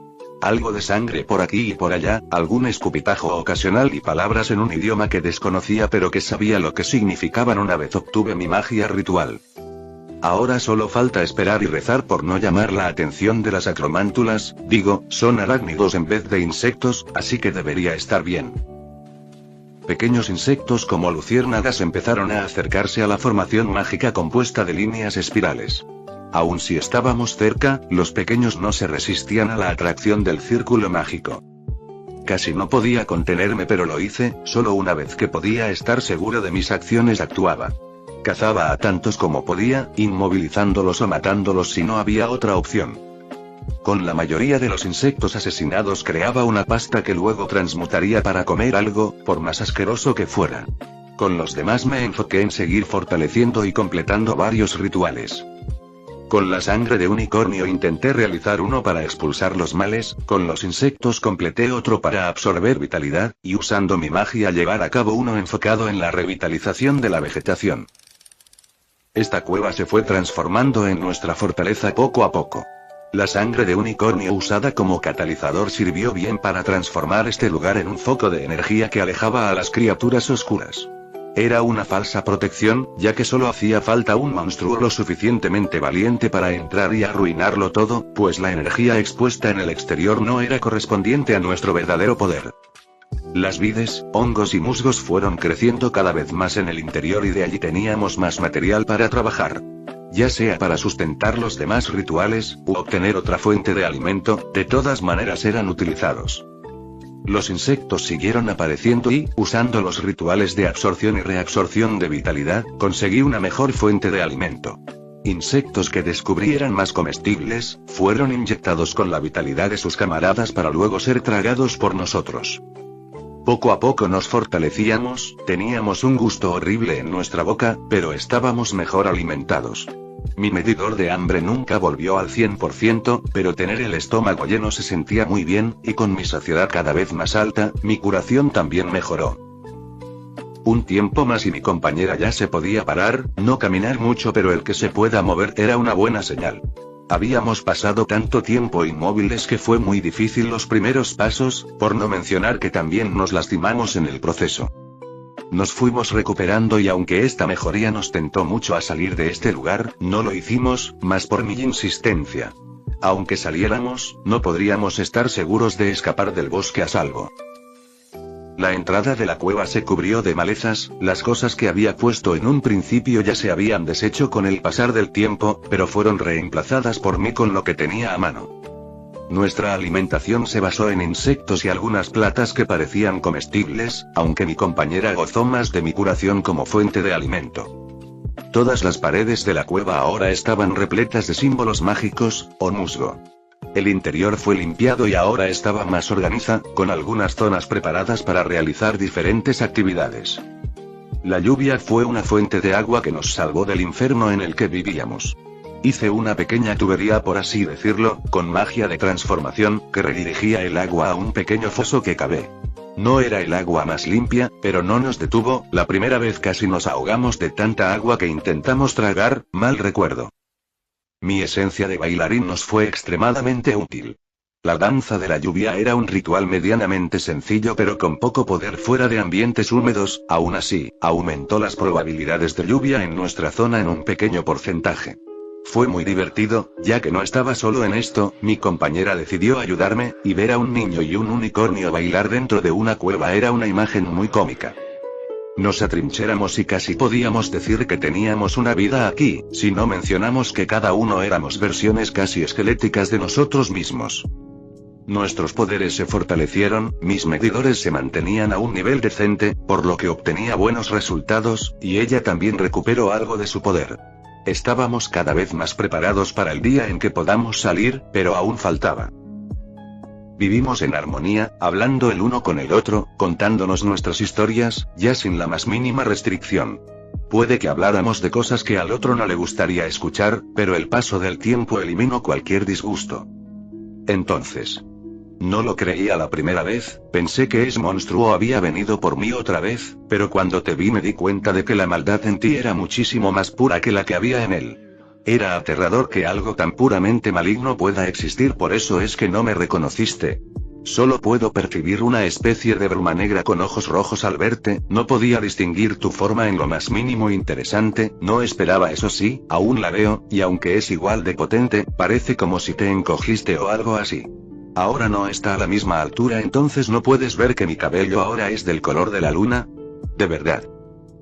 Algo de sangre por aquí y por allá, algún escupitajo ocasional y palabras en un idioma que desconocía pero que sabía lo que significaban una vez obtuve mi magia ritual. Ahora solo falta esperar y rezar por no llamar la atención de las acromántulas, son arácnidos en vez de insectos, así que debería estar bien. Pequeños insectos como luciérnagas empezaron a acercarse a la formación mágica compuesta de líneas espirales. Aun si estábamos cerca, los pequeños no se resistían a la atracción del círculo mágico. Casi no podía contenerme pero lo hice, solo una vez que podía estar seguro de mis acciones actuaba. Cazaba a tantos como podía, inmovilizándolos o matándolos si no había otra opción. Con la mayoría de los insectos asesinados creaba una pasta que luego transmutaría para comer algo, por más asqueroso que fuera. Con los demás me enfoqué en seguir fortaleciendo y completando varios rituales. Con la sangre de unicornio intenté realizar uno para expulsar los males, con los insectos completé otro para absorber vitalidad, y usando mi magia llevar a cabo uno enfocado en la revitalización de la vegetación. Esta cueva se fue transformando en nuestra fortaleza poco a poco. La sangre de unicornio usada como catalizador sirvió bien para transformar este lugar en un foco de energía que alejaba a las criaturas oscuras. Era una falsa protección, ya que solo hacía falta un monstruo lo suficientemente valiente para entrar y arruinarlo todo, pues la energía expuesta en el exterior no era correspondiente a nuestro verdadero poder. Las vides, hongos y musgos fueron creciendo cada vez más en el interior y de allí teníamos más material para trabajar. Ya sea para sustentar los demás rituales, u obtener otra fuente de alimento, de todas maneras eran utilizados. Los insectos siguieron apareciendo y, usando los rituales de absorción y reabsorción de vitalidad, conseguí una mejor fuente de alimento. Insectos que descubrí eran más comestibles, fueron inyectados con la vitalidad de sus camaradas para luego ser tragados por nosotros. Poco a poco nos fortalecíamos, teníamos un gusto horrible en nuestra boca, pero estábamos mejor alimentados. Mi medidor de hambre nunca volvió al 100%, pero tener el estómago lleno se sentía muy bien, y con mi saciedad cada vez más alta, mi curación también mejoró. Un tiempo más y mi compañera ya se podía parar, no caminar mucho pero el que se pueda mover era una buena señal. Habíamos pasado tanto tiempo inmóviles que fue muy difícil los primeros pasos, por no mencionar que también nos lastimamos en el proceso. Nos fuimos recuperando y aunque esta mejoría nos tentó mucho a salir de este lugar, no lo hicimos, más por mi insistencia. Aunque saliéramos, no podríamos estar seguros de escapar del bosque a salvo. La entrada de la cueva se cubrió de malezas, las cosas que había puesto en un principio ya se habían deshecho con el pasar del tiempo, pero fueron reemplazadas por mí con lo que tenía a mano. Nuestra alimentación se basó en insectos y algunas plantas que parecían comestibles, aunque mi compañera gozó más de mi curación como fuente de alimento. Todas las paredes de la cueva ahora estaban repletas de símbolos mágicos, o musgo. El interior fue limpiado y ahora estaba más organizado, con algunas zonas preparadas para realizar diferentes actividades. La lluvia fue una fuente de agua que nos salvó del infierno en el que vivíamos. Hice una pequeña tubería, por así decirlo, con magia de transformación, que redirigía el agua a un pequeño foso que cavé. No era el agua más limpia, pero no nos detuvo, la primera vez casi nos ahogamos de tanta agua que intentamos tragar, mal recuerdo. Mi esencia de bailarín nos fue extremadamente útil. La danza de la lluvia era un ritual medianamente sencillo pero con poco poder fuera de ambientes húmedos, aún así, aumentó las probabilidades de lluvia en nuestra zona en un pequeño porcentaje. Fue muy divertido, ya que no estaba solo en esto, mi compañera decidió ayudarme, y ver a un niño y un unicornio bailar dentro de una cueva era una imagen muy cómica. Nos atrincheramos y casi podíamos decir que teníamos una vida aquí, si no mencionamos que cada uno éramos versiones casi esqueléticas de nosotros mismos. Nuestros poderes se fortalecieron, mis medidores se mantenían a un nivel decente, por lo que obtenía buenos resultados, y ella también recuperó algo de su poder. Estábamos cada vez más preparados para el día en que podamos salir, pero aún faltaba. Vivimos en armonía, hablando el uno con el otro, contándonos nuestras historias, ya sin la más mínima restricción. Puede que habláramos de cosas que al otro no le gustaría escuchar, pero el paso del tiempo eliminó cualquier disgusto. Entonces, no lo creía la primera vez, pensé que ese monstruo había venido por mí otra vez, pero cuando te vi me di cuenta de que la maldad en ti era muchísimo más pura que la que había en él. Era aterrador que algo tan puramente maligno pueda existir, por eso es que no me reconociste. Solo puedo percibir una especie de bruma negra con ojos rojos al verte, no podía distinguir tu forma en lo más mínimo interesante, no esperaba eso sí, aún la veo, y aunque es igual de potente, parece como si te encogiste o algo así. Ahora no está a la misma altura, entonces no puedes ver que mi cabello ahora es del color de la luna. De verdad.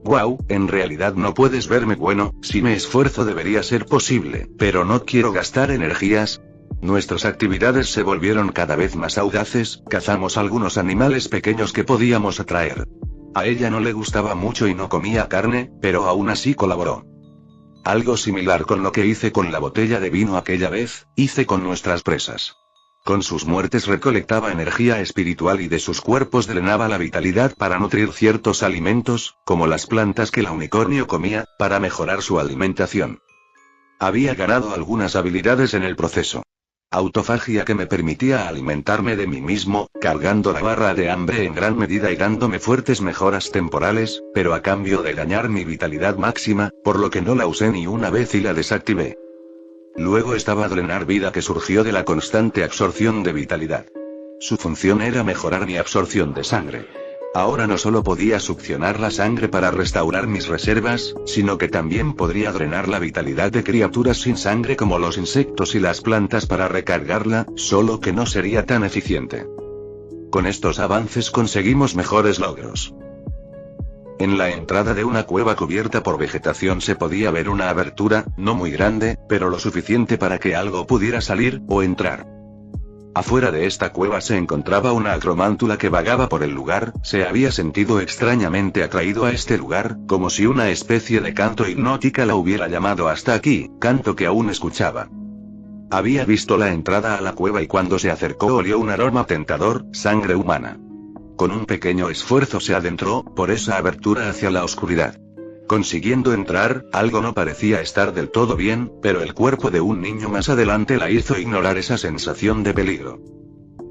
Wow, en realidad no puedes verme, bueno, si me esfuerzo debería ser posible, pero no quiero gastar energías. Nuestras actividades se volvieron cada vez más audaces, cazamos algunos animales pequeños que podíamos atraer. A ella no le gustaba mucho y no comía carne, pero aún así colaboró. Algo similar con lo que hice con la botella de vino aquella vez, hice con nuestras presas. Con sus muertes recolectaba energía espiritual y de sus cuerpos drenaba la vitalidad para nutrir ciertos alimentos, como las plantas que la unicornio comía, para mejorar su alimentación. Había ganado algunas habilidades en el proceso. Autofagia que me permitía alimentarme de mí mismo, cargando la barra de hambre en gran medida y dándome fuertes mejoras temporales, pero a cambio de dañar mi vitalidad máxima, por lo que no la usé ni una vez y la desactivé. Luego estaba drenar vida, que surgió de la constante absorción de vitalidad. Su función era mejorar mi absorción de sangre. Ahora no solo podía succionar la sangre para restaurar mis reservas, sino que también podría drenar la vitalidad de criaturas sin sangre como los insectos y las plantas para recargarla, solo que no sería tan eficiente. Con estos avances conseguimos mejores logros. En la entrada de una cueva cubierta por vegetación se podía ver una abertura, no muy grande, pero lo suficiente para que algo pudiera salir, o entrar. Afuera de esta cueva se encontraba una acromántula que vagaba por el lugar, se había sentido extrañamente atraído a este lugar, como si una especie de canto hipnótica la hubiera llamado hasta aquí, canto que aún escuchaba. Había visto la entrada a la cueva y cuando se acercó olió un aroma tentador, sangre humana. Con un pequeño esfuerzo se adentró, por esa abertura hacia la oscuridad. Consiguiendo entrar, algo no parecía estar del todo bien, pero el cuerpo de un niño más adelante la hizo ignorar esa sensación de peligro.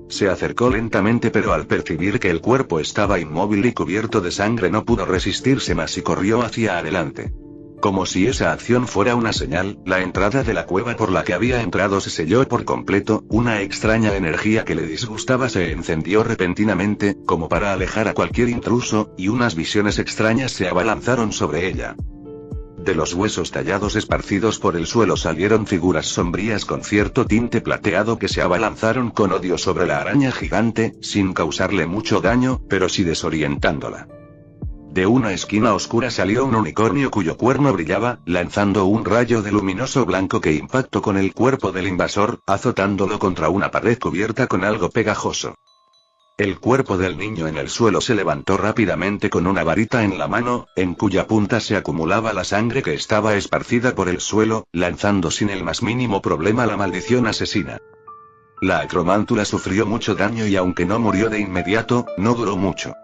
Se acercó lentamente, pero al percibir que el cuerpo estaba inmóvil y cubierto de sangre no pudo resistirse más y corrió hacia adelante. Como si esa acción fuera una señal, la entrada de la cueva por la que había entrado se selló por completo, una extraña energía que le disgustaba se encendió repentinamente, como para alejar a cualquier intruso, y unas visiones extrañas se abalanzaron sobre ella. De los huesos tallados esparcidos por el suelo salieron figuras sombrías con cierto tinte plateado que se abalanzaron con odio sobre la araña gigante, sin causarle mucho daño, pero sí desorientándola. De una esquina oscura salió un unicornio cuyo cuerno brillaba, lanzando un rayo de luminoso blanco que impactó con el cuerpo del invasor, azotándolo contra una pared cubierta con algo pegajoso. El cuerpo del niño en el suelo se levantó rápidamente con una varita en la mano, en cuya punta se acumulaba la sangre que estaba esparcida por el suelo, lanzando sin el más mínimo problema la maldición asesina. La acromántula sufrió mucho daño y aunque no murió de inmediato, no duró mucho.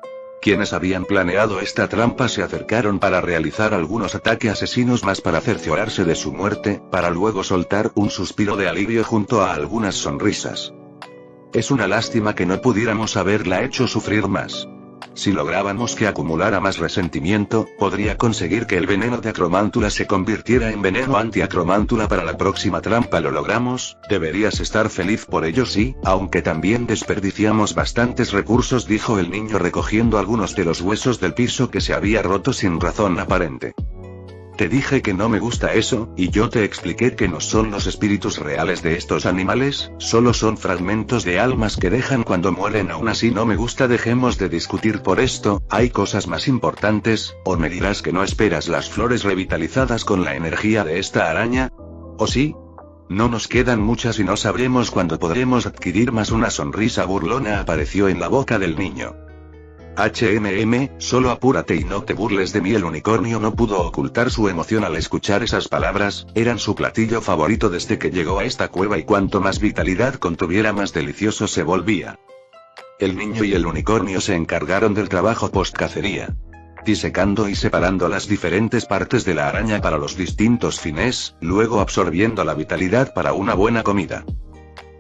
Quienes habían planeado esta trampa se acercaron para realizar algunos ataques asesinos más para cerciorarse de su muerte, para luego soltar un suspiro de alivio junto a algunas sonrisas. Es una lástima que no pudiéramos haberla hecho sufrir más. Si lográbamos que acumulara más resentimiento, podría conseguir que el veneno de acromántula se convirtiera en veneno antiacromántula para la próxima trampa. Lo logramos, deberías estar feliz por ello sí, aunque también desperdiciamos bastantes recursos, dijo el niño recogiendo algunos de los huesos del piso que se había roto sin razón aparente. Te dije que no me gusta eso, y yo te expliqué que no son los espíritus reales de estos animales, solo son fragmentos de almas que dejan cuando mueren. Aún así no me gusta. Dejemos de discutir por esto, hay cosas más importantes, o me dirás que no esperas las flores revitalizadas con la energía de esta araña. ¿O sí? No nos quedan muchas y no sabremos cuándo podremos adquirir más. Una sonrisa burlona apareció en la boca del niño. Solo apúrate y no te burles de mí. El unicornio no pudo ocultar su emoción al escuchar esas palabras, eran su platillo favorito desde que llegó a esta cueva y cuanto más vitalidad contuviera más delicioso se volvía. El niño y el unicornio se encargaron del trabajo post-cacería. Disecando y separando las diferentes partes de la araña para los distintos fines, luego absorbiendo la vitalidad para una buena comida.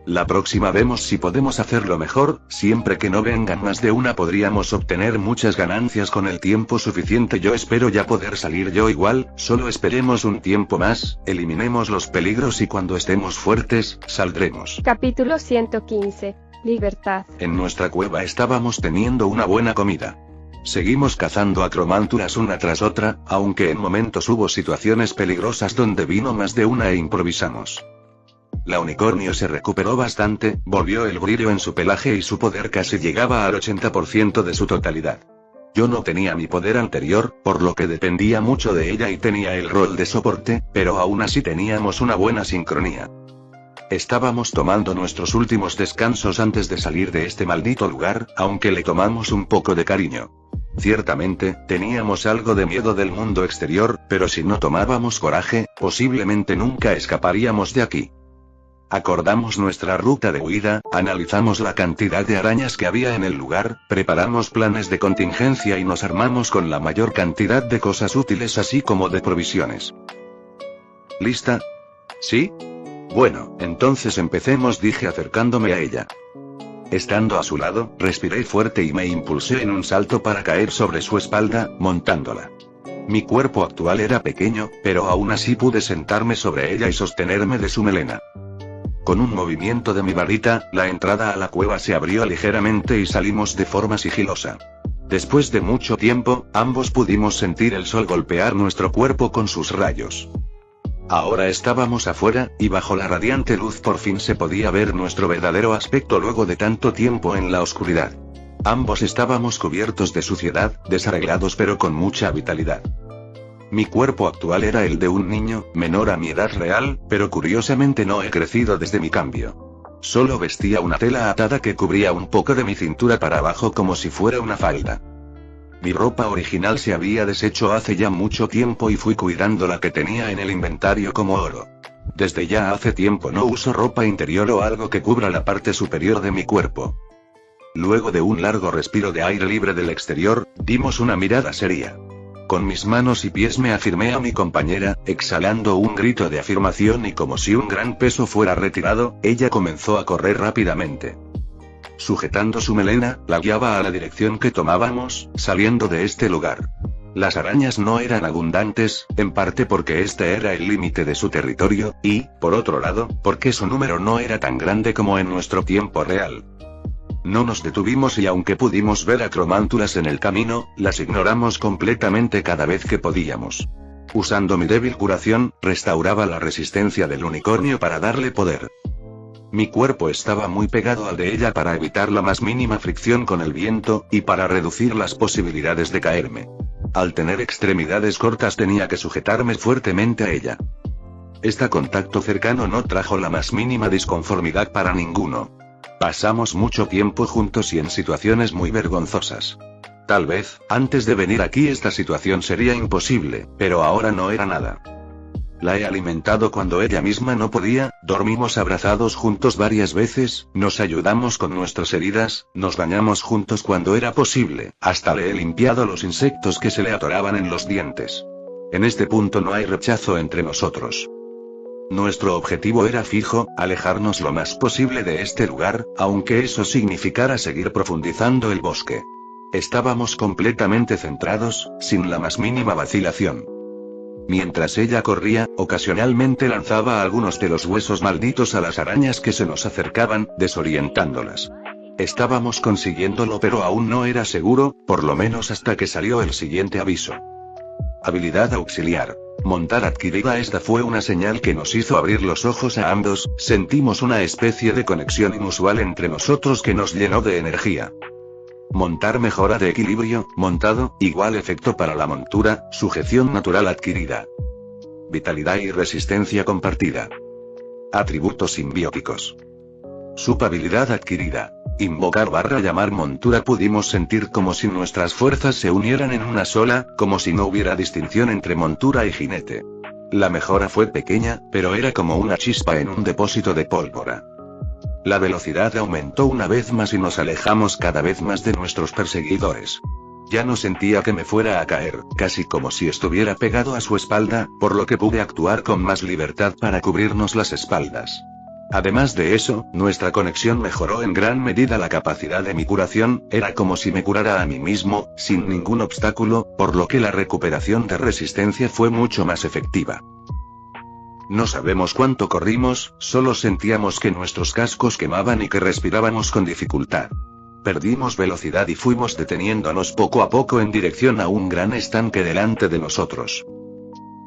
La próxima vemos si podemos hacerlo mejor, siempre que no vengan más de una podríamos obtener muchas ganancias con el tiempo suficiente. Yo espero ya poder salir yo igual, solo esperemos un tiempo más, eliminemos los peligros y cuando estemos fuertes, saldremos. Capítulo 115. Libertad. En nuestra cueva estábamos teniendo una buena comida. Seguimos cazando acromántulas una tras otra, aunque en momentos hubo situaciones peligrosas donde vino más de una e improvisamos. La unicornio se recuperó bastante, volvió el brillo en su pelaje y su poder casi llegaba al 80% de su totalidad. Yo no tenía mi poder anterior, por lo que dependía mucho de ella y tenía el rol de soporte, pero aún así teníamos una buena sincronía. Estábamos tomando nuestros últimos descansos antes de salir de este maldito lugar, aunque le tomamos un poco de cariño. Ciertamente, teníamos algo de miedo del mundo exterior, pero si no tomábamos coraje, posiblemente nunca escaparíamos de aquí. Acordamos nuestra ruta de huida, analizamos la cantidad de arañas que había en el lugar, preparamos planes de contingencia y nos armamos con la mayor cantidad de cosas útiles así como de provisiones. ¿Lista? ¿Sí? Bueno, entonces empecemos, dije acercándome a ella. Estando a su lado, respiré fuerte y me impulsé en un salto para caer sobre su espalda, montándola. Mi cuerpo actual era pequeño, pero aún así pude sentarme sobre ella y sostenerme de su melena. Con un movimiento de mi varita, la entrada a la cueva se abrió ligeramente y salimos de forma sigilosa. Después de mucho tiempo, ambos pudimos sentir el sol golpear nuestro cuerpo con sus rayos. Ahora estábamos afuera, y bajo la radiante luz por fin se podía ver nuestro verdadero aspecto luego de tanto tiempo en la oscuridad. Ambos estábamos cubiertos de suciedad, desarreglados pero con mucha vitalidad. Mi cuerpo actual era el de un niño, menor a mi edad real, pero curiosamente no he crecido desde mi cambio. Solo vestía una tela atada que cubría un poco de mi cintura para abajo como si fuera una falda. Mi ropa original se había deshecho hace ya mucho tiempo y fui cuidando la que tenía en el inventario como oro. Desde ya hace tiempo no uso ropa interior o algo que cubra la parte superior de mi cuerpo. Luego de un largo respiro de aire libre del exterior, dimos una mirada seria. Con mis manos y pies me afirmé a mi compañera, exhalando un grito de afirmación y como si un gran peso fuera retirado, ella comenzó a correr rápidamente. Sujetando su melena, la guiaba a la dirección que tomábamos, saliendo de este lugar. Las arañas no eran abundantes, en parte porque este era el límite de su territorio, y, por otro lado, porque su número no era tan grande como en nuestro tiempo real. No nos detuvimos y aunque pudimos ver acromántulas en el camino, las ignoramos completamente cada vez que podíamos. Usando mi débil curación, restauraba la resistencia del unicornio para darle poder. Mi cuerpo estaba muy pegado al de ella para evitar la más mínima fricción con el viento, y para reducir las posibilidades de caerme. Al tener extremidades cortas tenía que sujetarme fuertemente a ella. Este contacto cercano no trajo la más mínima disconformidad para ninguno. Pasamos mucho tiempo juntos y en situaciones muy vergonzosas. Tal vez, antes de venir aquí esta situación sería imposible, pero ahora no era nada. La he alimentado cuando ella misma no podía, dormimos abrazados juntos varias veces, nos ayudamos con nuestras heridas, nos bañamos juntos cuando era posible, hasta le he limpiado los insectos que se le atoraban en los dientes. En este punto no hay rechazo entre nosotros. Nuestro objetivo era fijo, alejarnos lo más posible de este lugar, aunque eso significara seguir profundizando el bosque. Estábamos completamente centrados, sin la más mínima vacilación. Mientras ella corría, ocasionalmente lanzaba algunos de los huesos malditos a las arañas que se nos acercaban, desorientándolas. Estábamos consiguiéndolo pero aún no era seguro, por lo menos hasta que salió el siguiente aviso. Habilidad auxiliar. Montar adquirida. Esta fue una señal que nos hizo abrir los ojos a ambos, sentimos una especie de conexión inusual entre nosotros que nos llenó de energía. Montar mejora de equilibrio, montado, igual efecto para la montura, sujeción natural adquirida. Vitalidad y resistencia compartida. Atributos simbióticos. Habilidad adquirida. Invocar / llamar montura. Pudimos sentir como si nuestras fuerzas se unieran en una sola, como si no hubiera distinción entre montura y jinete. La mejora fue pequeña, pero era como una chispa en un depósito de pólvora. La velocidad aumentó una vez más y nos alejamos cada vez más de nuestros perseguidores. Ya no sentía que me fuera a caer, casi como si estuviera pegado a su espalda, por lo que pude actuar con más libertad para cubrirnos las espaldas. Además de eso, nuestra conexión mejoró en gran medida la capacidad de mi curación, era como si me curara a mí mismo, sin ningún obstáculo, por lo que la recuperación de resistencia fue mucho más efectiva. No sabemos cuánto corrimos, solo sentíamos que nuestros cascos quemaban y que respirábamos con dificultad. Perdimos velocidad y fuimos deteniéndonos poco a poco en dirección a un gran estanque delante de nosotros.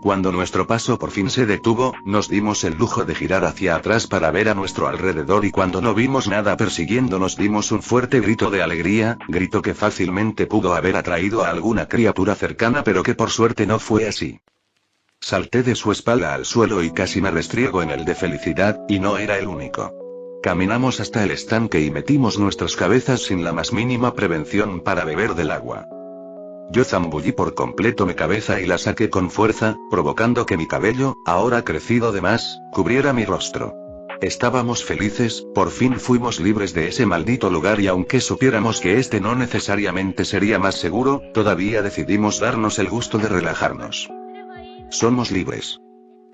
Cuando nuestro paso por fin se detuvo, nos dimos el lujo de girar hacia atrás para ver a nuestro alrededor y cuando no vimos nada persiguiéndonos dimos un fuerte grito de alegría, grito que fácilmente pudo haber atraído a alguna criatura cercana pero que por suerte no fue así. Salté de su espalda al suelo y casi me restriego en el de felicidad, y no era el único. Caminamos hasta el estanque y metimos nuestras cabezas sin la más mínima prevención para beber del agua. Yo zambullí por completo mi cabeza y la saqué con fuerza, provocando que mi cabello, ahora crecido de más, cubriera mi rostro. Estábamos felices, por fin fuimos libres de ese maldito lugar y aunque supiéramos que este no necesariamente sería más seguro, todavía decidimos darnos el gusto de relajarnos. Somos libres.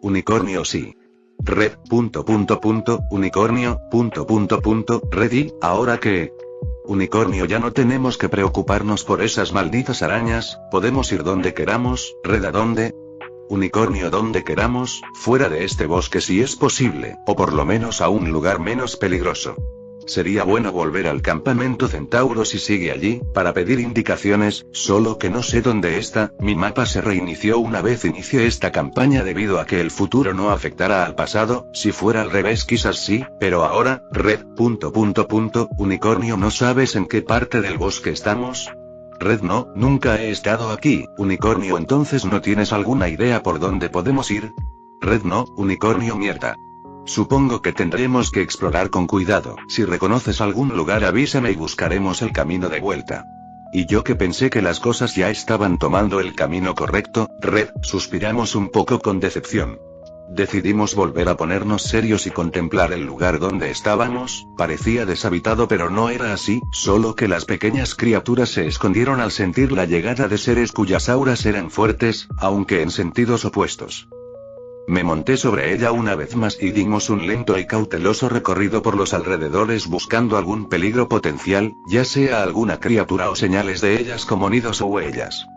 Unicornio sí. Red, unicornio, red y, ¿ahora qué? Unicornio, ya no tenemos que preocuparnos por esas malditas arañas, podemos ir donde queramos. Red, ¿a dónde? Unicornio, donde queramos, fuera de este bosque si es posible, o por lo menos a un lugar menos peligroso. Sería bueno volver al campamento Centauro si sigue allí, para pedir indicaciones, solo que no sé dónde está. Mi mapa se reinició una vez inicié esta campaña debido a que el futuro no afectará al pasado, si fuera al revés quizás sí, pero ahora, red, unicornio, ¿no sabes en qué parte del bosque estamos? Red, no, nunca he estado aquí. Unicornio, entonces ¿no tienes alguna idea por dónde podemos ir? Red, no, unicornio, mierda. Supongo que tendremos que explorar con cuidado. Si reconoces algún lugar avísame y buscaremos el camino de vuelta. Y yo que pensé que las cosas ya estaban tomando el camino correcto. Red, suspiramos un poco con decepción. Decidimos volver a ponernos serios y contemplar el lugar donde estábamos. Parecía deshabitado pero no era así, solo que las pequeñas criaturas se escondieron al sentir la llegada de seres cuyas auras eran fuertes, aunque en sentidos opuestos. Me monté sobre ella una vez más y dimos un lento y cauteloso recorrido por los alrededores buscando algún peligro potencial, ya sea alguna criatura o señales de ellas como nidos o huellas.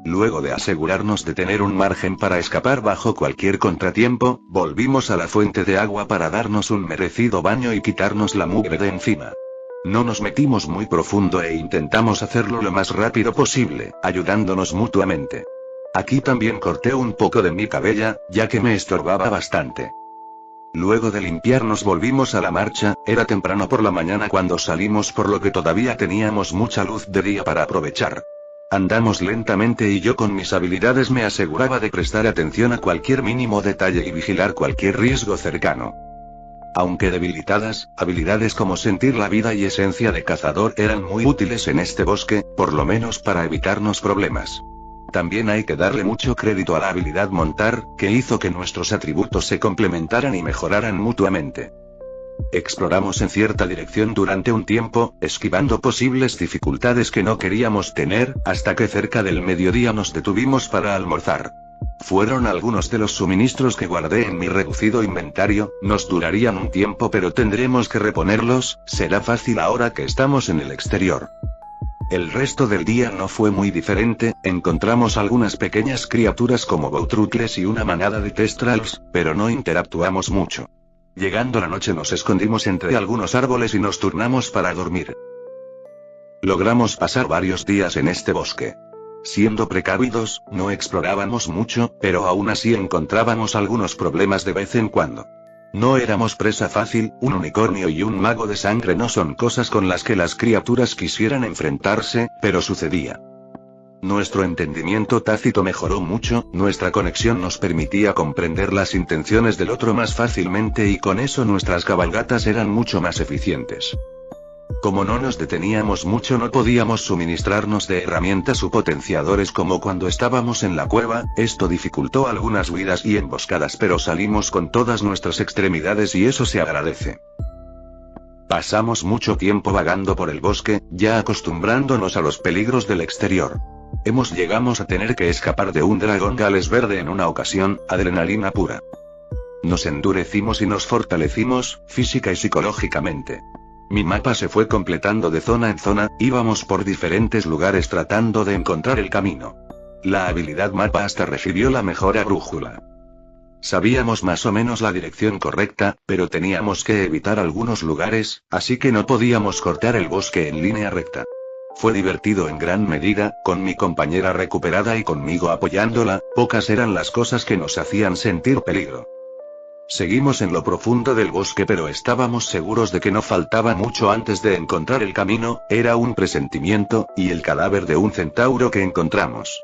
Luego de asegurarnos de tener un margen para escapar bajo cualquier contratiempo, volvimos a la fuente de agua para darnos un merecido baño y quitarnos la mugre de encima. No nos metimos muy profundo e intentamos hacerlo lo más rápido posible, ayudándonos mutuamente. Aquí también corté un poco de mi cabella, ya que me estorbaba bastante. Luego de limpiarnos volvimos a la marcha, era temprano por la mañana cuando salimos, por lo que todavía teníamos mucha luz de día para aprovechar. Andamos lentamente y yo con mis habilidades me aseguraba de prestar atención a cualquier mínimo detalle y vigilar cualquier riesgo cercano. Aunque debilitadas, habilidades como sentir la vida y esencia de cazador eran muy útiles en este bosque, por lo menos para evitarnos problemas. También hay que darle mucho crédito a la habilidad montar, que hizo que nuestros atributos se complementaran y mejoraran mutuamente. Exploramos en cierta dirección durante un tiempo, esquivando posibles dificultades que no queríamos tener, hasta que cerca del mediodía nos detuvimos para almorzar. Fueron algunos de los suministros que guardé en mi reducido inventario, nos durarían un tiempo pero tendremos que reponerlos, será fácil ahora que estamos en el exterior. El resto del día no fue muy diferente, encontramos algunas pequeñas criaturas como boutrutles y una manada de testrals, pero no interactuamos mucho. Llegando la noche nos escondimos entre algunos árboles y nos turnamos para dormir. Logramos pasar varios días en este bosque. Siendo precavidos, no explorábamos mucho, pero aún así encontrábamos algunos problemas de vez en cuando. No éramos presa fácil, un unicornio y un mago de sangre no son cosas con las que las criaturas quisieran enfrentarse, pero sucedía. Nuestro entendimiento tácito mejoró mucho, nuestra conexión nos permitía comprender las intenciones del otro más fácilmente y con eso nuestras cabalgatas eran mucho más eficientes. Como no nos deteníamos mucho no podíamos suministrarnos de herramientas u potenciadores como cuando estábamos en la cueva, esto dificultó algunas huidas y emboscadas pero salimos con todas nuestras extremidades y eso se agradece. Pasamos mucho tiempo vagando por el bosque, ya acostumbrándonos a los peligros del exterior. Llegamos a tener que escapar de un dragón gales verde en una ocasión, adrenalina pura. Nos endurecimos y nos fortalecimos, física y psicológicamente. Mi mapa se fue completando de zona en zona, íbamos por diferentes lugares tratando de encontrar el camino. La habilidad mapa hasta recibió la mejora brújula. Sabíamos más o menos la dirección correcta, pero teníamos que evitar algunos lugares, así que no podíamos cortar el bosque en línea recta. Fue divertido en gran medida, con mi compañera recuperada y conmigo apoyándola, pocas eran las cosas que nos hacían sentir peligro. Seguimos en lo profundo del bosque pero estábamos seguros de que no faltaba mucho antes de encontrar el camino, era un presentimiento, y el cadáver de un centauro que encontramos.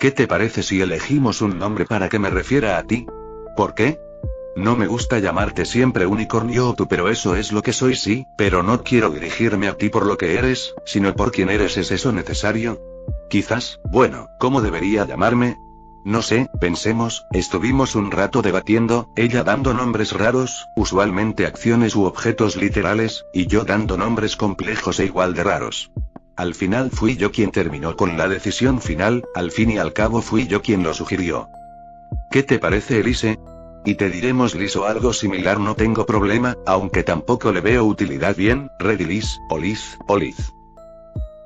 ¿Qué te parece si elegimos un nombre para que me refiera a ti? ¿Por qué? No me gusta llamarte siempre unicornio o tú, pero eso es lo que soy, sí, pero no quiero dirigirme a ti por lo que eres, sino por quién eres. ¿Es eso necesario? Quizás, bueno, ¿cómo debería llamarme? No sé, pensemos, estuvimos un rato debatiendo, ella dando nombres raros, usualmente acciones u objetos literales, y yo dando nombres complejos e igual de raros. Al final fui yo quien terminó con la decisión final, al fin y al cabo fui yo quien lo sugirió. ¿Qué te parece, Elise? Y te diremos Liz o algo similar, no tengo problema, aunque tampoco le veo utilidad. Bien, Redilis, o Liz, o Liz.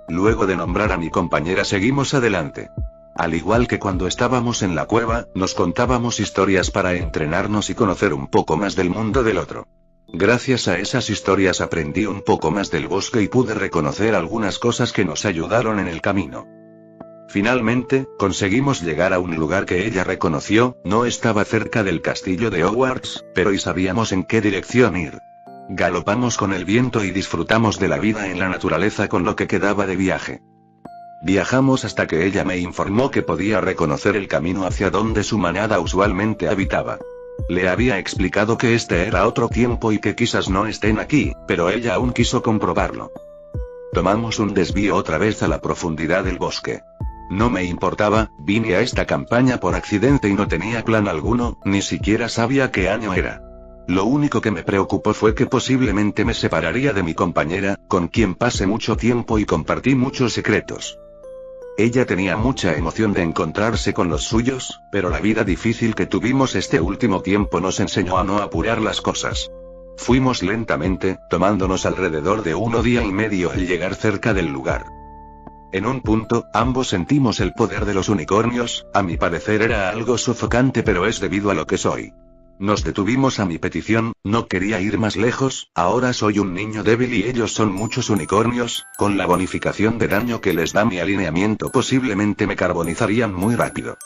Luego de nombrar a mi compañera seguimos adelante. Al igual que cuando estábamos en la cueva, nos contábamos historias para entrenarnos y conocer un poco más del mundo del otro. Gracias a esas historias aprendí un poco más del bosque y pude reconocer algunas cosas que nos ayudaron en el camino. Finalmente, conseguimos llegar a un lugar que ella reconoció, no estaba cerca del castillo de Hogwarts, pero y sabíamos en qué dirección ir. Galopamos con el viento y disfrutamos de la vida en la naturaleza con lo que quedaba de viaje. Viajamos hasta que ella me informó que podía reconocer el camino hacia donde su manada usualmente habitaba. Le había explicado que este era otro tiempo y que quizás no estén aquí, pero ella aún quiso comprobarlo. Tomamos un desvío otra vez a la profundidad del bosque. No me importaba, vine a esta campaña por accidente y no tenía plan alguno, ni siquiera sabía qué año era. Lo único que me preocupó fue que posiblemente me separaría de mi compañera, con quien pasé mucho tiempo y compartí muchos secretos. Ella tenía mucha emoción de encontrarse con los suyos, pero la vida difícil que tuvimos este último tiempo nos enseñó a no apurar las cosas. Fuimos lentamente, tomándonos alrededor de 1 día y medio al llegar cerca del lugar. En un punto, ambos sentimos el poder de los unicornios, a mi parecer era algo sofocante pero es debido a lo que soy. Nos detuvimos a mi petición, no quería ir más lejos, ahora soy un niño débil y ellos son muchos unicornios, con la bonificación de daño que les da mi alineamiento posiblemente me carbonizarían muy rápido.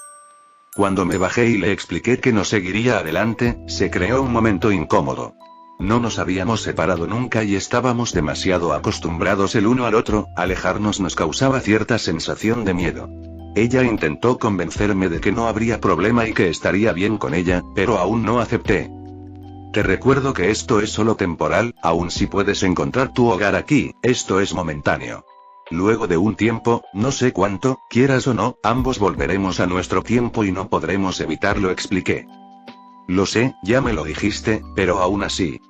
Cuando me bajé y le expliqué que no seguiría adelante, se creó un momento incómodo. No nos habíamos separado nunca y estábamos demasiado acostumbrados el uno al otro, alejarnos nos causaba cierta sensación de miedo. Ella intentó convencerme de que no habría problema y que estaría bien con ella, pero aún no acepté. Te recuerdo que esto es solo temporal, aun si puedes encontrar tu hogar aquí, esto es momentáneo. Luego de un tiempo, no sé cuánto, quieras o no, ambos volveremos a nuestro tiempo y no podremos evitarlo, expliqué. Lo sé, ya me lo dijiste, pero aún así,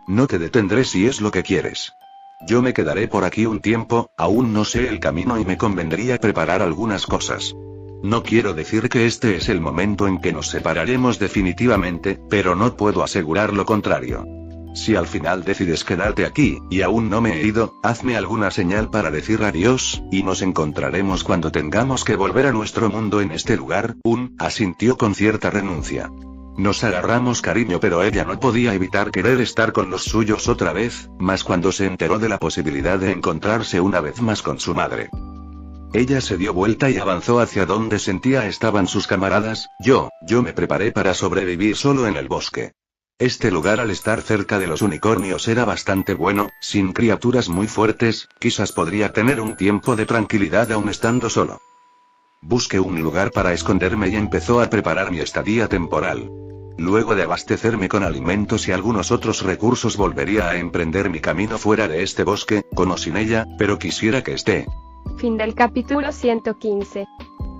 no te detendré si es lo que quieres. Yo me quedaré por aquí un tiempo, aún no sé el camino y me convendría preparar algunas cosas. No quiero decir que este es el momento en que nos separaremos definitivamente, pero no puedo asegurar lo contrario. Si al final decides quedarte aquí, y aún no me he ido, hazme alguna señal para decir adiós, y nos encontraremos cuando tengamos que volver a nuestro mundo en este lugar. Asintió con cierta renuncia. Nos agarramos cariño pero ella no podía evitar querer estar con los suyos otra vez, más cuando se enteró de la posibilidad de encontrarse una vez más con su madre. Ella se dio vuelta y avanzó hacia donde sentía estaban sus camaradas, yo me preparé para sobrevivir solo en el bosque. Este lugar al estar cerca de los unicornios era bastante bueno, sin criaturas muy fuertes, quizás podría tener un tiempo de tranquilidad aún estando solo. Busqué un lugar para esconderme y empezó a preparar mi estadía temporal. Luego de abastecerme con alimentos y algunos otros recursos volvería a emprender mi camino fuera de este bosque, con o sin ella, pero quisiera que esté. Fin del capítulo 115.